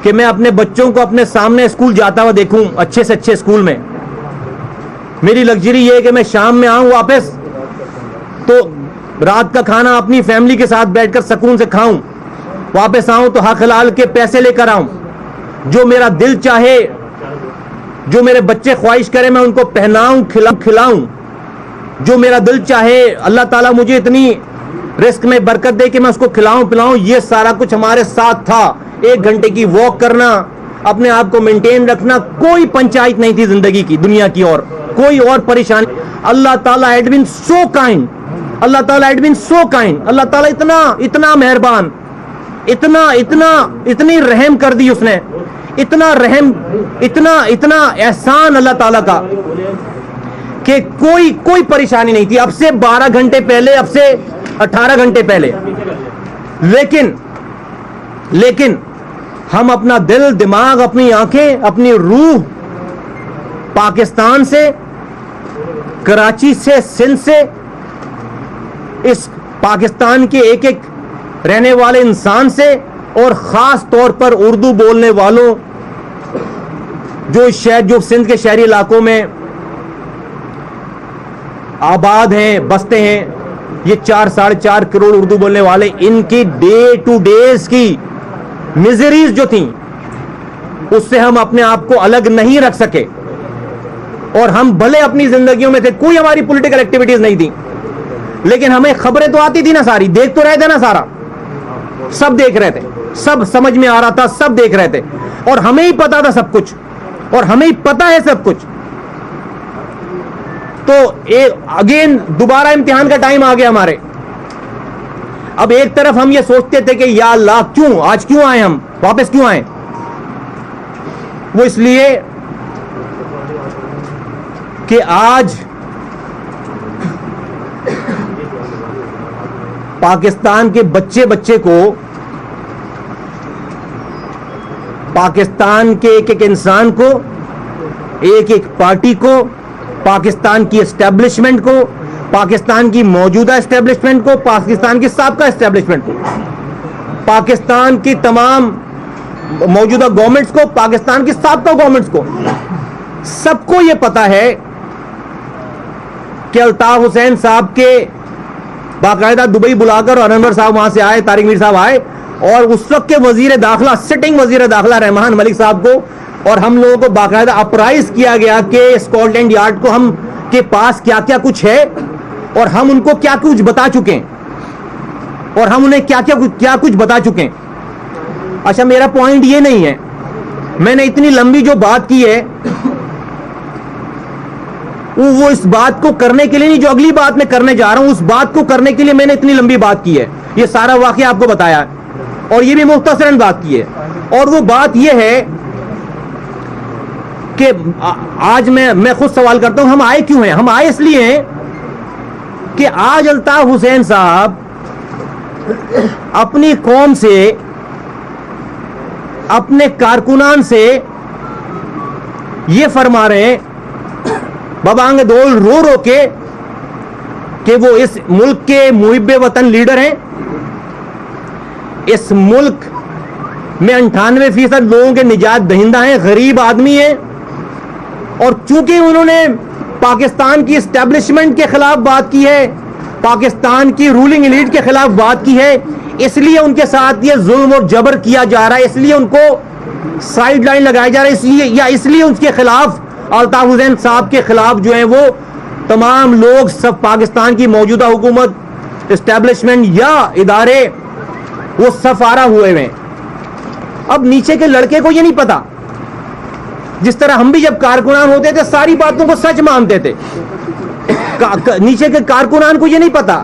کہ میں اپنے بچوں کو اپنے سامنے اسکول جاتا ہوا دیکھوں، اچھے سے اچھے اسکول میں. میری لگزری یہ ہے کہ میں شام میں آؤں واپس تو رات کا کھانا اپنی فیملی کے ساتھ بیٹھ کر سکون سے کھاؤں، واپس آؤں تو حق حلال کے پیسے لے کر آؤں، جو میرا دل چاہے، جو میرے بچے خواہش کرے میں ان کو پہناؤں، کھلاؤں، جو میرا دل چاہے اللہ تعالیٰ مجھے اتنی رزق میں برکت دے کہ میں اس کو کھلاؤں پلاؤں. یہ سارا کچھ ہمارے ساتھ تھا. 1 گھنٹے کی واک کرنا، اپنے آپ کو مینٹین رکھنا، کوئی پنچایت نہیں تھی زندگی کی، دنیا کی، اور کوئی اور پریشانی. اللہ تعالیٰ had been so kind، اللہ تعالیٰ had been so kind، اللہ تعالیٰ اتنا مہربان، اتنی رحم کر دی اس نے، اتنا رحم، اتنا احسان اللہ تعالیٰ کا کہ کوئی پریشانی نہیں تھی. اب سے 12 گھنٹے پہلے، اب سے 18 گھنٹے پہلے. لیکن ہم اپنا دل، دماغ، اپنی آنکھیں، اپنی روح پاکستان سے، کراچی سے، سندھ سے، اس پاکستان کے ایک ایک رہنے والے انسان سے، اور خاص طور پر اردو بولنے والوں جو سندھ کے شہری علاقوں میں آباد ہیں، بستے ہیں، یہ 4-4.5 کروڑ اردو بولنے والے، ان کی ڈے ٹو ڈیز کی میزریز جو تھیں اس سے ہم اپنے آپ کو الگ نہیں رکھ سکے. اور ہم بھلے اپنی زندگیوں میں تھے، کوئی ہماری پولیٹیکل ایکٹیویٹیز نہیں تھی، لیکن ہمیں خبریں تو آتی تھی نا، ساری دیکھ تو رہے تھے نا، سارا سب دیکھ رہے تھے، سب سمجھ میں آ رہا تھا، سب دیکھ رہے تھے، اور ہمیں ہی پتا تھا سب کچھ، اور ہمیں ہی پتا ہے سب کچھ. تو اگین دوبارہ امتحان کا ٹائم آ گیا ہمارے. اب ایک طرف ہم یہ سوچتے تھے کہ یا اللہ آج کیوں آئے، ہم واپس کیوں آئے؟ وہ اس لیے کہ آج پاکستان کے بچے کو، پاکستان کے ایک ایک انسان کو، ایک ایک پارٹی کو، پاکستان کی اسٹیبلشمنٹ کو، پاکستان کی موجودہ اسٹیبلشمنٹ کو، پاکستان کی سابقہ اسٹیبلشمنٹ کو، پاکستان کی تمام موجودہ گورنمنٹس کو، پاکستان کی سابقہ گورنمنٹس کو، سب کو یہ پتا ہے کہ الطاف حسین صاحب کے باقاعدہ دبئی بلا کر، اور انور صاحب وہاں سے آئے، طارق میر صاحب آئے، اور اس وقت کے وزیر داخلہ، سٹنگ وزیر داخلہ رحمان ملک صاحب کو اور ہم لوگوں کو باقاعدہ اپرائز کیا گیا کہ اسکاٹ لینڈ یارڈ کو ہم کے پاس کیا کیا کچھ ہے، اور ہم ان کو کیا کچھ بتا چکے ہیں، اور ہم انہیں کیا کچھ بتا چکے ہیں. اچھا، میرا پوائنٹ یہ نہیں ہے، میں نے اتنی لمبی جو بات کی ہے وہ اس بات کو کرنے کے لیے نہیں، جو اگلی بات میں کرنے جا رہا ہوں اس بات کو کرنے کے لیے میں نے اتنی لمبی بات کی ہے. یہ سارا واقعہ آپ کو بتایا ہے، اور یہ بھی مختصراً بات کی ہے. اور وہ بات یہ ہے کہ آج میں خود سوال کرتا ہوں، ہم آئے کیوں ہیں؟ ہم آئے اس لیے ہیں کہ آج الطاف حسین صاحب اپنی قوم سے، اپنے کارکنان سے یہ فرما رہے ہیں بابانگ دول رو کے کہ وہ اس ملک کے محب وطن لیڈر ہیں، اس ملک میں 98% لوگوں کے نجات دہندہ ہیں، غریب آدمی ہیں، اور چونکہ انہوں نے پاکستان کی اسٹیبلشمنٹ کے خلاف بات کی ہے، پاکستان کی رولنگ ایلیٹ کے خلاف بات کی ہے، اس لیے ان کے ساتھ یہ ظلم اور جبر کیا جا رہا ہے، اس لیے ان کو سائیڈ لائن لگایا جا رہا ہے، اس لیے ان کے خلاف، الطاف حسین صاحب کے خلاف جو ہیں وہ تمام لوگ، سب پاکستان کی موجودہ حکومت، اسٹیبلشمنٹ یا ادارے، وہ سفارہ ہوئے ہیں. اب نیچے کے لڑکے کو یہ نہیں پتا، جس طرح ہم بھی جب کارکنان ہوتے تھے ساری باتوں کو سچ مانتے تھے، نیچے کے کارکنان کو یہ نہیں پتا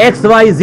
XYZ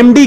MD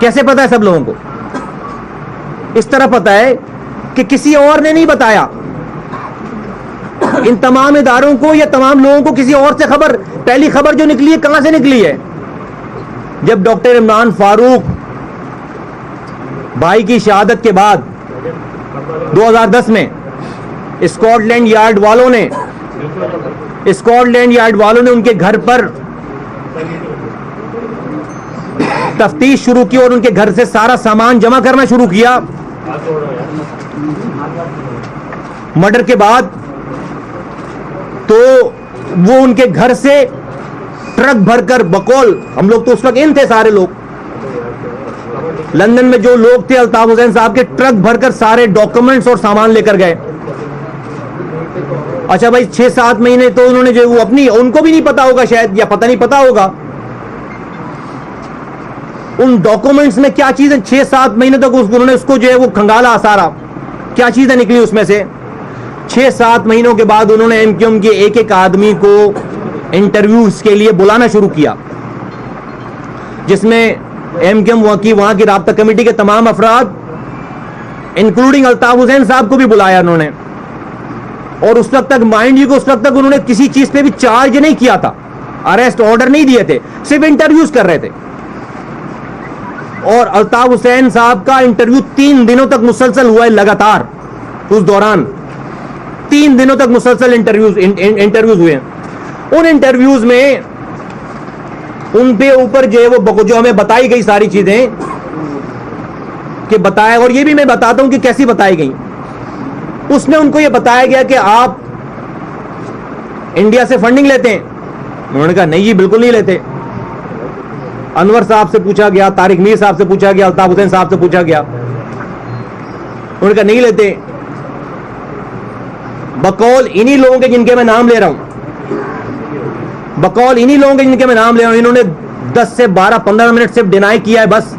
کیسے پتا ہے سب لوگوں کو؟ اس طرح پتا ہے کہ کسی اور نے نہیں بتایا. ان تمام اداروں کو یا تمام لوگوں کو کسی اور سے خبر, پہلی خبر جو نکلی ہے کہاں سے نکلی ہے؟ جب ڈاکٹر عمران فاروق بھائی کی شہادت کے بعد 2010 میں اسکاٹ لینڈ یارڈ والوں نے ان کے گھر پر تفتیش شروع کی اور ان کے گھر سے سارا سامان جمع کرنا شروع کیا. مرڈر کے بعد تو وہ ان کے گھر سے ٹرک بھر کر, بقول ہم لوگ تو اس وقت ان تھے سارے لوگ, لندن میں جو لوگ تھے الطاف حسین صاحب کے, ٹرک بھر کر سارے ڈاکومنٹس اور سامان لے کر گئے. اچھا بھائی 6-7 مہینے تو انہوں نے جو وہ اپنی, ان کو بھی نہیں پتا ہوگا شاید, یا پتہ نہیں پتا ہوگا ان ڈاکومنٹس میں کیا چیزیں 6-7 مہینے تک انہوں نے اس کو جو ہے وہ کھنگالا سارا, کیا چیزیں نکلی اس میں سے. 6-7 مہینوں کے بعد انہوں نے ایم کیو ایم کے ایک ایک آدمی کو انٹرویوز کے لیے بلانا شروع کیا, جس میں ایم کیو ایم وہاں کی رابطہ کمیٹی کے تمام افراد انکلوڈنگ الطاف حسین صاحب کو بھی بلایا انہوں نے. اور اس وقت تک مائنڈ یو کہ اس وقت تک انہوں نے کسی چیز پہ بھی چارج نہیں کیا تھا, اریسٹ آرڈر نہیں دیے تھے, صرف انٹرویوز کر رہے تھے. اور الطاف حسین صاحب کا انٹرویو 3 دنوں تک مسلسل ہوا ہے لگاتار. اس دوران 3 دنوں تک مسلسل انٹرویوز ہوئے ہیں. ان انٹرویوز میں ان پہ اوپر جو ہے وہ جو ہمیں بتائی گئی ساری چیزیں کہ بتایا, اور یہ بھی میں بتاتا ہوں کہ کیسی بتائی گئی. اس میں ان کو یہ بتایا گیا کہ آپ انڈیا سے فنڈنگ لیتے ہیں. انہوں نے کہا نہیں جی بالکل نہیں لیتے. انور صاحب سے پوچھا گیا, طارق میر صاحب سے پوچھا گیا, الطاف حسین صاحب سے پوچھا گیا, انہوں نے کہا نہیں لیتے. بقول انہی لوگوں کے جن کے میں نام لے رہا ہوں, انہوں نے 10 سے 12-15 منٹ صرف ڈینائی کیا ہے بس,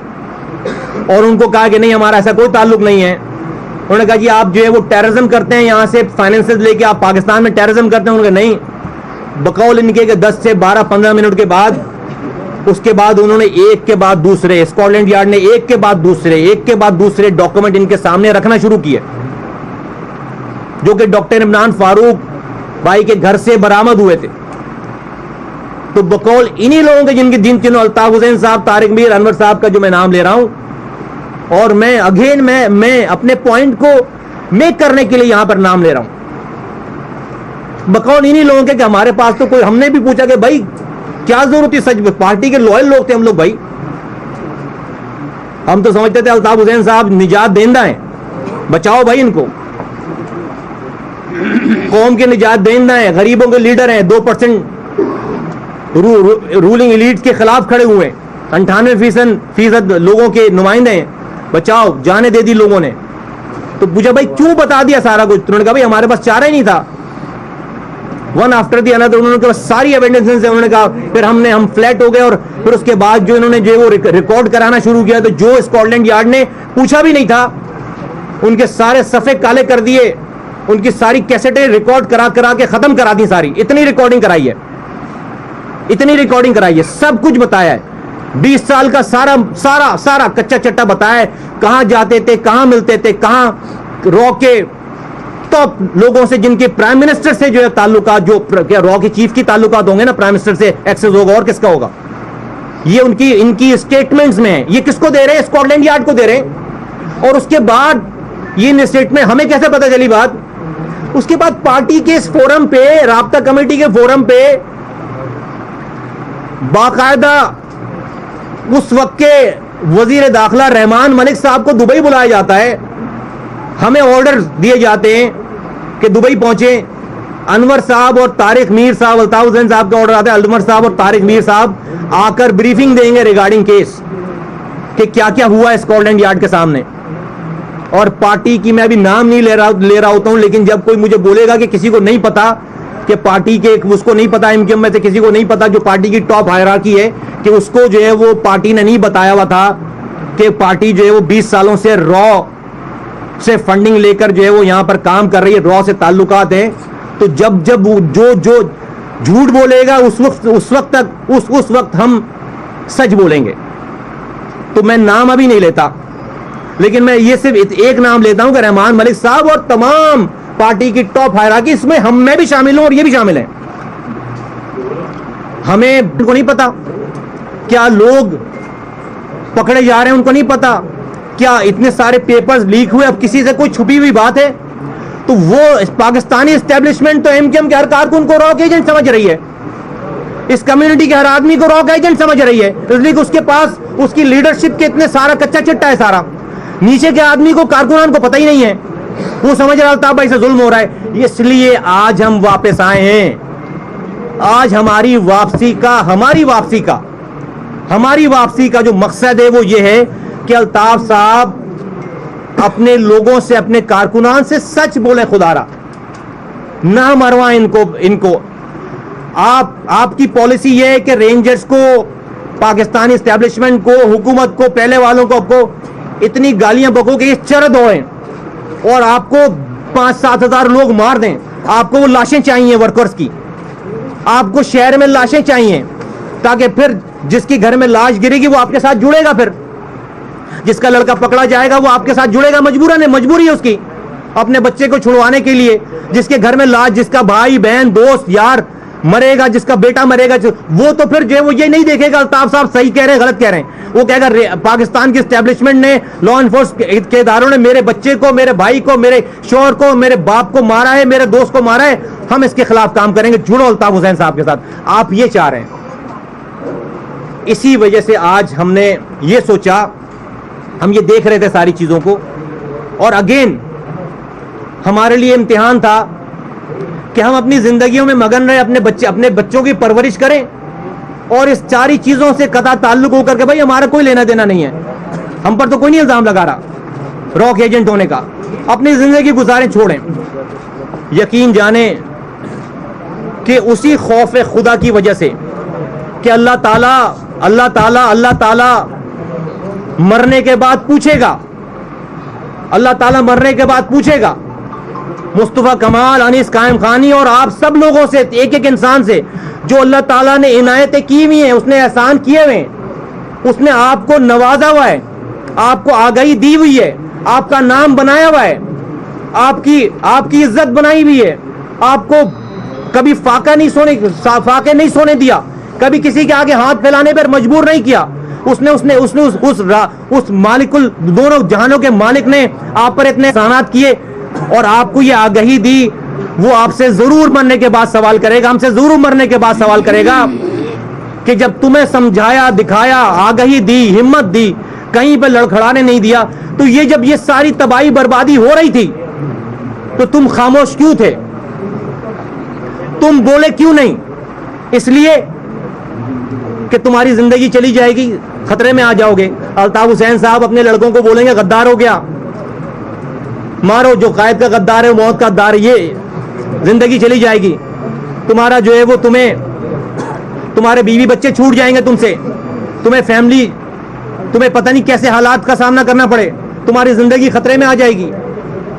اور ان کو کہا کہ نہیں ہمارا ایسا کوئی تعلق نہیں ہے. انہوں نے کہا جی آپ جو ہے وہ ٹیررزم کرتے ہیں, یہاں سے فائنینسز لے کے آپ پاکستان میں ٹیررزم کرتے ہیں. انہوں نے کہا نہیں. بقول ان کے کہ 10 سے 12-15 منٹ کے بعد, اس کے بعد انہوں نے ایک کے بعد دوسرے, اسکاٹ لینڈ یارڈ نے ایک کے بعد دوسرے ڈاکومنٹ ان کے سامنے رکھنا شروع کیے, جو کہ ڈاکٹر عمران فاروق بھائی کے گھر سے برآمد ہوئے تھے. تو بقول انہی لوگوں کے جن کے الطاف حسین صاحب, طارق میر, انور صاحب کا جو میں نام لے رہا ہوں, اور میں اپنے پوائنٹ کو میک کرنے کے لیے یہاں پر نام لے رہا ہوں. بقول انہی لوگوں کے کہ ہمارے پاس تو کوئی, ہم نے بھی پوچھا کہ بھائی کیا ضرورت ہے, سچ پارٹی کے لوئل لوگ تھے ہم لوگ بھائی, ہم تو سمجھتے تھے الطاف حسین صاحب نجات دہندہ ہیں, بچاؤ بھائی ان کو, قوم کے نجات دہندہ ہیں, غریبوں کے لیڈر ہیں, 2% رولنگ ایلیٹ کے خلاف کھڑے ہوئے, 98% لوگوں کے نمائندے ہیں, بچاؤ, جانے دے دی لوگوں نے. تو پوچھا بھائی کیوں بتا دیا سارا کچھ؟ انہوں نے کہا بھائی ہمارے پاس چارہ ہی نہیں تھا. ون آفٹر دی انادر انہوں نے کہا ساری ایویڈنسز ہیں. انہوں نے کہا پھر ہم فلیٹ ہو گئے, اور پھر اس کے بعد جو انہوں نے جو وہ ریکارڈ کرانا شروع کیا, تو جو اسکاٹ لینڈ یارڈ نے پوچھا بھی نہیں تھا ان کے سارے صفحے کالے کر دیے, ان کی ساری کیسٹیں ریکارڈ کرا کے ختم کرا دی ساری. اتنی ریکارڈنگ کرائی ہے, سب کچھ بتایا ہے. 20 سال کا سارا کچا چٹا بتایا ہے, کہاں جاتے تھے, کہاں ملتے تھے, کہاں رو کے ٹاپ لوگوں سے, جن کے پرائم منسٹر سے جو ہے تعلقات, جو رو کے چیف کی تعلقات ہوں گے نا, پرائم منسٹر سے ایکسس ہوگا, اور کس کا ہوگا, یہ ان کی اسٹیٹمنٹس میں ہے. یہ کس کو دے رہے ہیں؟ اسکاٹ لینڈ یارڈ کو دے رہے ہیں. اور اس کے بعد یہ اسٹیٹمنٹ ہمیں کیسے پتہ چلی بات؟ اس کے بعد پارٹی کے اس فورم پہ, رابطہ کمیٹی کے فورم پہ باقاعدہ اس وقت کے وزیر داخلہ رحمان ملک صاحب کو دبئی بلایا جاتا ہے, ہمیں آرڈر دیے جاتے ہیں کہ دبئی پہنچے. انور صاحب اور طارق میر صاحب, الطاف حسین صاحب کا آرڈر آتا ہے, انور صاحب اور طارق میر صاحب آ کر بریفنگ دیں گے ریگارڈنگ کیس, کہ کیا کیا ہوا ہے اسکاٹ لینڈ یارڈ کے سامنے. اور پارٹی کی میں ابھی نام نہیں لے رہا ہوتا ہوں, لیکن جب کوئی مجھے بولے گا کہ کسی کو نہیں پتا, کہ پارٹی کے اس کو نہیں پتا, ایم کیو ایم میں سے کسی کو نہیں پتا, جو پارٹی کی ٹاپ ہائرارکی ہے, کہ اس کو جو ہے وہ پارٹی نے نہیں بتایا ہوا تھا کہ پارٹی جو ہے وہ 20 سالوں سے رو سے فنڈنگ لے کر جو ہے وہ یہاں پر کام کر رہی ہے, رو سے تعلقات ہیں. تو جب جو جھوٹ بولے گا اس وقت ہم سچ بولیں گے. تو میں نام ابھی نہیں لیتا, لیکن میں یہ صرف ایک نام لیتا ہوں کہ رحمان ملک صاحب اور تمام پارٹی کی ٹاپ ہائرارکی, اس میں میں بھی شامل ہوں اور یہ بھی شامل ہیں. ہمیں کو نہیں پتا کیا لوگ پکڑے جا رہے ہیں, ان کو نہیں پتا کیا اتنے سارے پیپرز لیک ہوئے, اب کسی سے کوئی چھپی ہوئی بات ہے تو وہ پاکستانی اسٹیبلشمنٹ تو ایم کیو ایم کے ہر کارکن کو راک ایجنٹ سمجھ رہی ہے, اس کمیونٹی کے ہر آدمی کو راک ایجنٹ سمجھ رہی ہے, اس لیے کہ اس کے پاس اس کی لیڈرشپ کے اتنے سارا کچا چٹا ہے سارا, نیچے کے آدمی کو کارکنان کو پتہ ہی نہیں ہے, وہ سمجھ رہا الطاف بھائی سے ظلم ہو رہا ہے. اس لیے آج ہم واپس آئے ہیں, آج ہماری واپسی کا جو مقصد ہے وہ یہ ہے کہ الطاف صاحب اپنے لوگوں سے, اپنے کارکنان سے سچ بولے, خدا را نہ مروائیں ان کو. آپ کی پالیسی یہ ہے کہ رینجرز کو, پاکستانی اسٹیبلشمنٹ کو, حکومت کو, پہلے والوں کو اتنی گالیاں بکو کہ یہ چرد ہوئیں اور آپ کو 5-7 ہزار لوگ مار دیں. آپ کو وہ لاشیں چاہیے ورکرز کی, آپ کو شہر میں لاشیں چاہیے تاکہ پھر جس کی گھر میں لاش گرے گی وہ آپ کے ساتھ جڑے گا, پھر جس کا لڑکا پکڑا جائے گا وہ آپ کے ساتھ جڑے گا, مجبوری ہے اس کی اپنے بچے کو چھڑوانے کے لیے. جس کے گھر میں لاش, جس کا بھائی بہن دوست یار مرے گا, جس کا بیٹا مرے گا, وہ تو پھر جو وہ یہ نہیں دیکھے گا الطاف صاحب صحیح کہہ رہے ہیں غلط کہہ رہے ہیں, وہ کہے گا پاکستان کی اسٹیبلشمنٹ نے, لا انفورس کے اداروں نے میرے بچے کو, میرے بھائی کو, میرے شوہر کو, میرے باپ کو مارا ہے, میرے دوست کو مارا ہے, ہم اس کے خلاف کام کریں گے. جڑو الطاف حسین صاحب کے ساتھ, آپ یہ چاہ رہے ہیں. اسی وجہ سے آج ہم نے یہ سوچا, ہم یہ دیکھ رہے تھے ساری چیزوں کو, اور اگین ہمارے لیے امتحان تھا کہ ہم اپنی زندگیوں میں مگن رہے, اپنے بچوں کی پرورش کریں اور اس ساری چیزوں سے قطع تعلق ہو کر کے, بھائی ہمارا کوئی لینا دینا نہیں ہے, ہم پر تو کوئی نہیں الزام لگا رہا راک ایجنٹ ہونے کا, اپنی زندگی گزاریں, چھوڑیں. یقین جانیں کہ اسی خوف خدا کی وجہ سے کہ اللہ تعالیٰ مرنے کے بعد پوچھے گا, اللہ تعالیٰ مرنے کے بعد پوچھے گا مصطفیٰ کمال, انیس قائم خانی اور آپ سب لوگوں سے, ایک انسان سے جو اللہ تعالیٰ نے عنایتیں کی ہوئی ہیں, اس نے احسان کیے ہوئے ہیں, اس نے آپ کو نوازا ہوا ہے, آپ کو آگاہی دی ہوئی ہے, آپ کا نام بنایا ہوا ہے, آپ کی عزت بنائی ہوئی ہے, آپ کو کبھی فاقے نہیں سونے دیا, کبھی کسی کے آگے ہاتھ پھیلانے پر مجبور نہیں کیا. اس مالک دونوں جہانوں کے مالک نے آپ پر اتنے احسانات کیے اور آپ کو یہ آگاہی دی. وہ آپ سے ضرور مرنے کے بعد سوال کرے گا, ہم سے ضرور مرنے کے بعد سوال کرے گا کہ جب تمہیں سمجھایا, دکھایا, آگاہی دی, ہمت دی, کہیں پہ لڑکھڑانے نہیں دیا, تو یہ جب یہ ساری تباہی بربادی ہو رہی تھی تو تم خاموش کیوں تھے, تم بولے کیوں نہیں؟ اس لیے کہ تمہاری زندگی چلی جائے گی, خطرے میں آ جاؤ گے. الطاف حسین صاحب اپنے لڑکوں کو بولیں گے غدار ہو گیا, مارو, جو قائد کا غدار ہے, موت کا غدار ہے, یہ زندگی چلی جائے گی. تمہارا جو ہے وہ تمہارے بیوی بچے چھوٹ جائیں گے تم سے, تمہیں فیملی, تمہیں پتہ نہیں کیسے حالات کا سامنا کرنا پڑے, تمہاری زندگی خطرے میں آ جائے گی,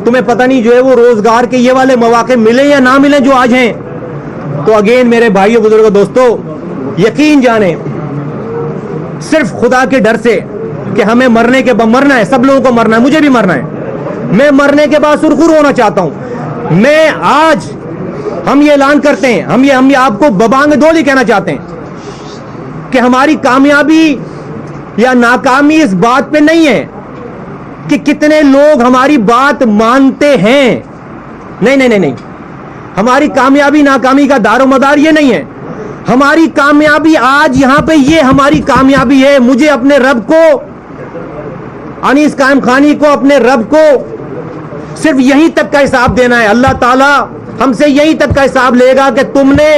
تمہیں پتہ نہیں جو ہے وہ روزگار کے یہ والے مواقع ملیں یا نہ ملیں جو آج ہیں. تو اگین میرے بھائیوں, بزرگوں, دوستوں, یقین جانیں صرف خدا کے ڈر سے کہ ہمیں مرنا ہے, سب لوگوں کو مرنا ہے, مجھے بھی مرنا ہے, میں مرنے کے بعد سرخرو ہونا چاہتا ہوں. میں آج ہم یہ اعلان کرتے ہیں, ہم یہ آپ کو ببانگ دولی کہنا چاہتے ہیں کہ ہماری کامیابی یا ناکامی اس بات پہ نہیں ہے کہ کتنے لوگ ہماری بات مانتے ہیں. نہیں, ہماری کامیابی ناکامی کا دار و مدار یہ نہیں ہے. ہماری کامیابی آج یہاں پہ یہ ہماری کامیابی ہے. مجھے اپنے رب کو, انیس قائم خانی کو, اپنے رب کو صرف یہیں تک کا حساب دینا ہے. اللہ تعالیٰ ہم سے یہیں تک کا حساب لے گا کہ تم نے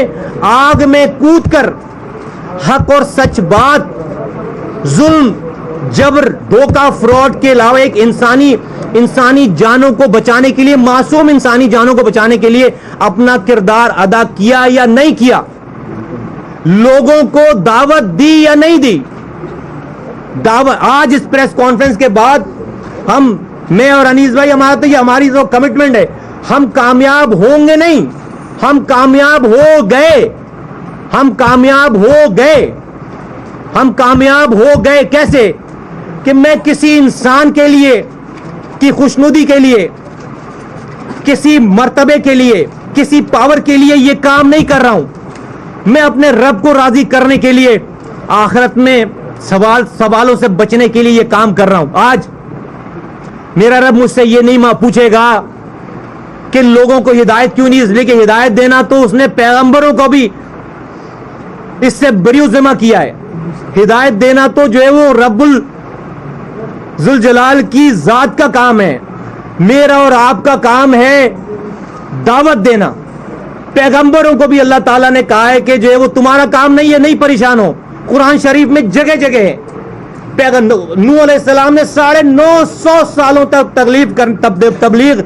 آگ میں کود کر حق اور سچ بات, ظلم, جبر, دھوکہ, فراڈ کے علاوہ ایک انسانی جانوں کو بچانے کے لیے, معصوم انسانی جانوں کو بچانے کے لیے اپنا کردار ادا کیا یا نہیں کیا, لوگوں کو دعوت دی یا نہیں دی. آج اس پریس کانفرنس کے بعد میں اور انیس بھائی, ہماری جو کمٹمنٹ ہے, ہم کامیاب ہوں گے نہیں, ہم کامیاب ہو گئے. کیسے کہ میں کسی انسان کے لیے کی خوشنودی کے لیے, کسی مرتبے کے لیے, کسی پاور کے لیے یہ کام نہیں کر رہا ہوں. میں اپنے رب کو راضی کرنے کے لیے, آخرت میں سوالوں سے بچنے کے لیے یہ کام کر رہا ہوں. آج میرا رب مجھ سے یہ نہیں پوچھے گا کہ لوگوں کو ہدایت کیوں نہیں, اس لیے کہ ہدایت دینا تو اس نے پیغمبروں کو بھی اس سے بری ذمہ کیا ہے. ہدایت دینا تو جو ہے وہ رب ذوالجلال کی ذات کا کام ہے. میرا اور آپ کا کام ہے دعوت دینا. پیغمبروں کو بھی اللہ تعالیٰ نے کہا ہے کہ جو ہے وہ تمہارا کام نہیں ہے, نہیں پریشان ہو. قرآن شریف میں جگہ جگہ ہے. نوح علیہ السلام نے 950 سالوں تک تبلیغ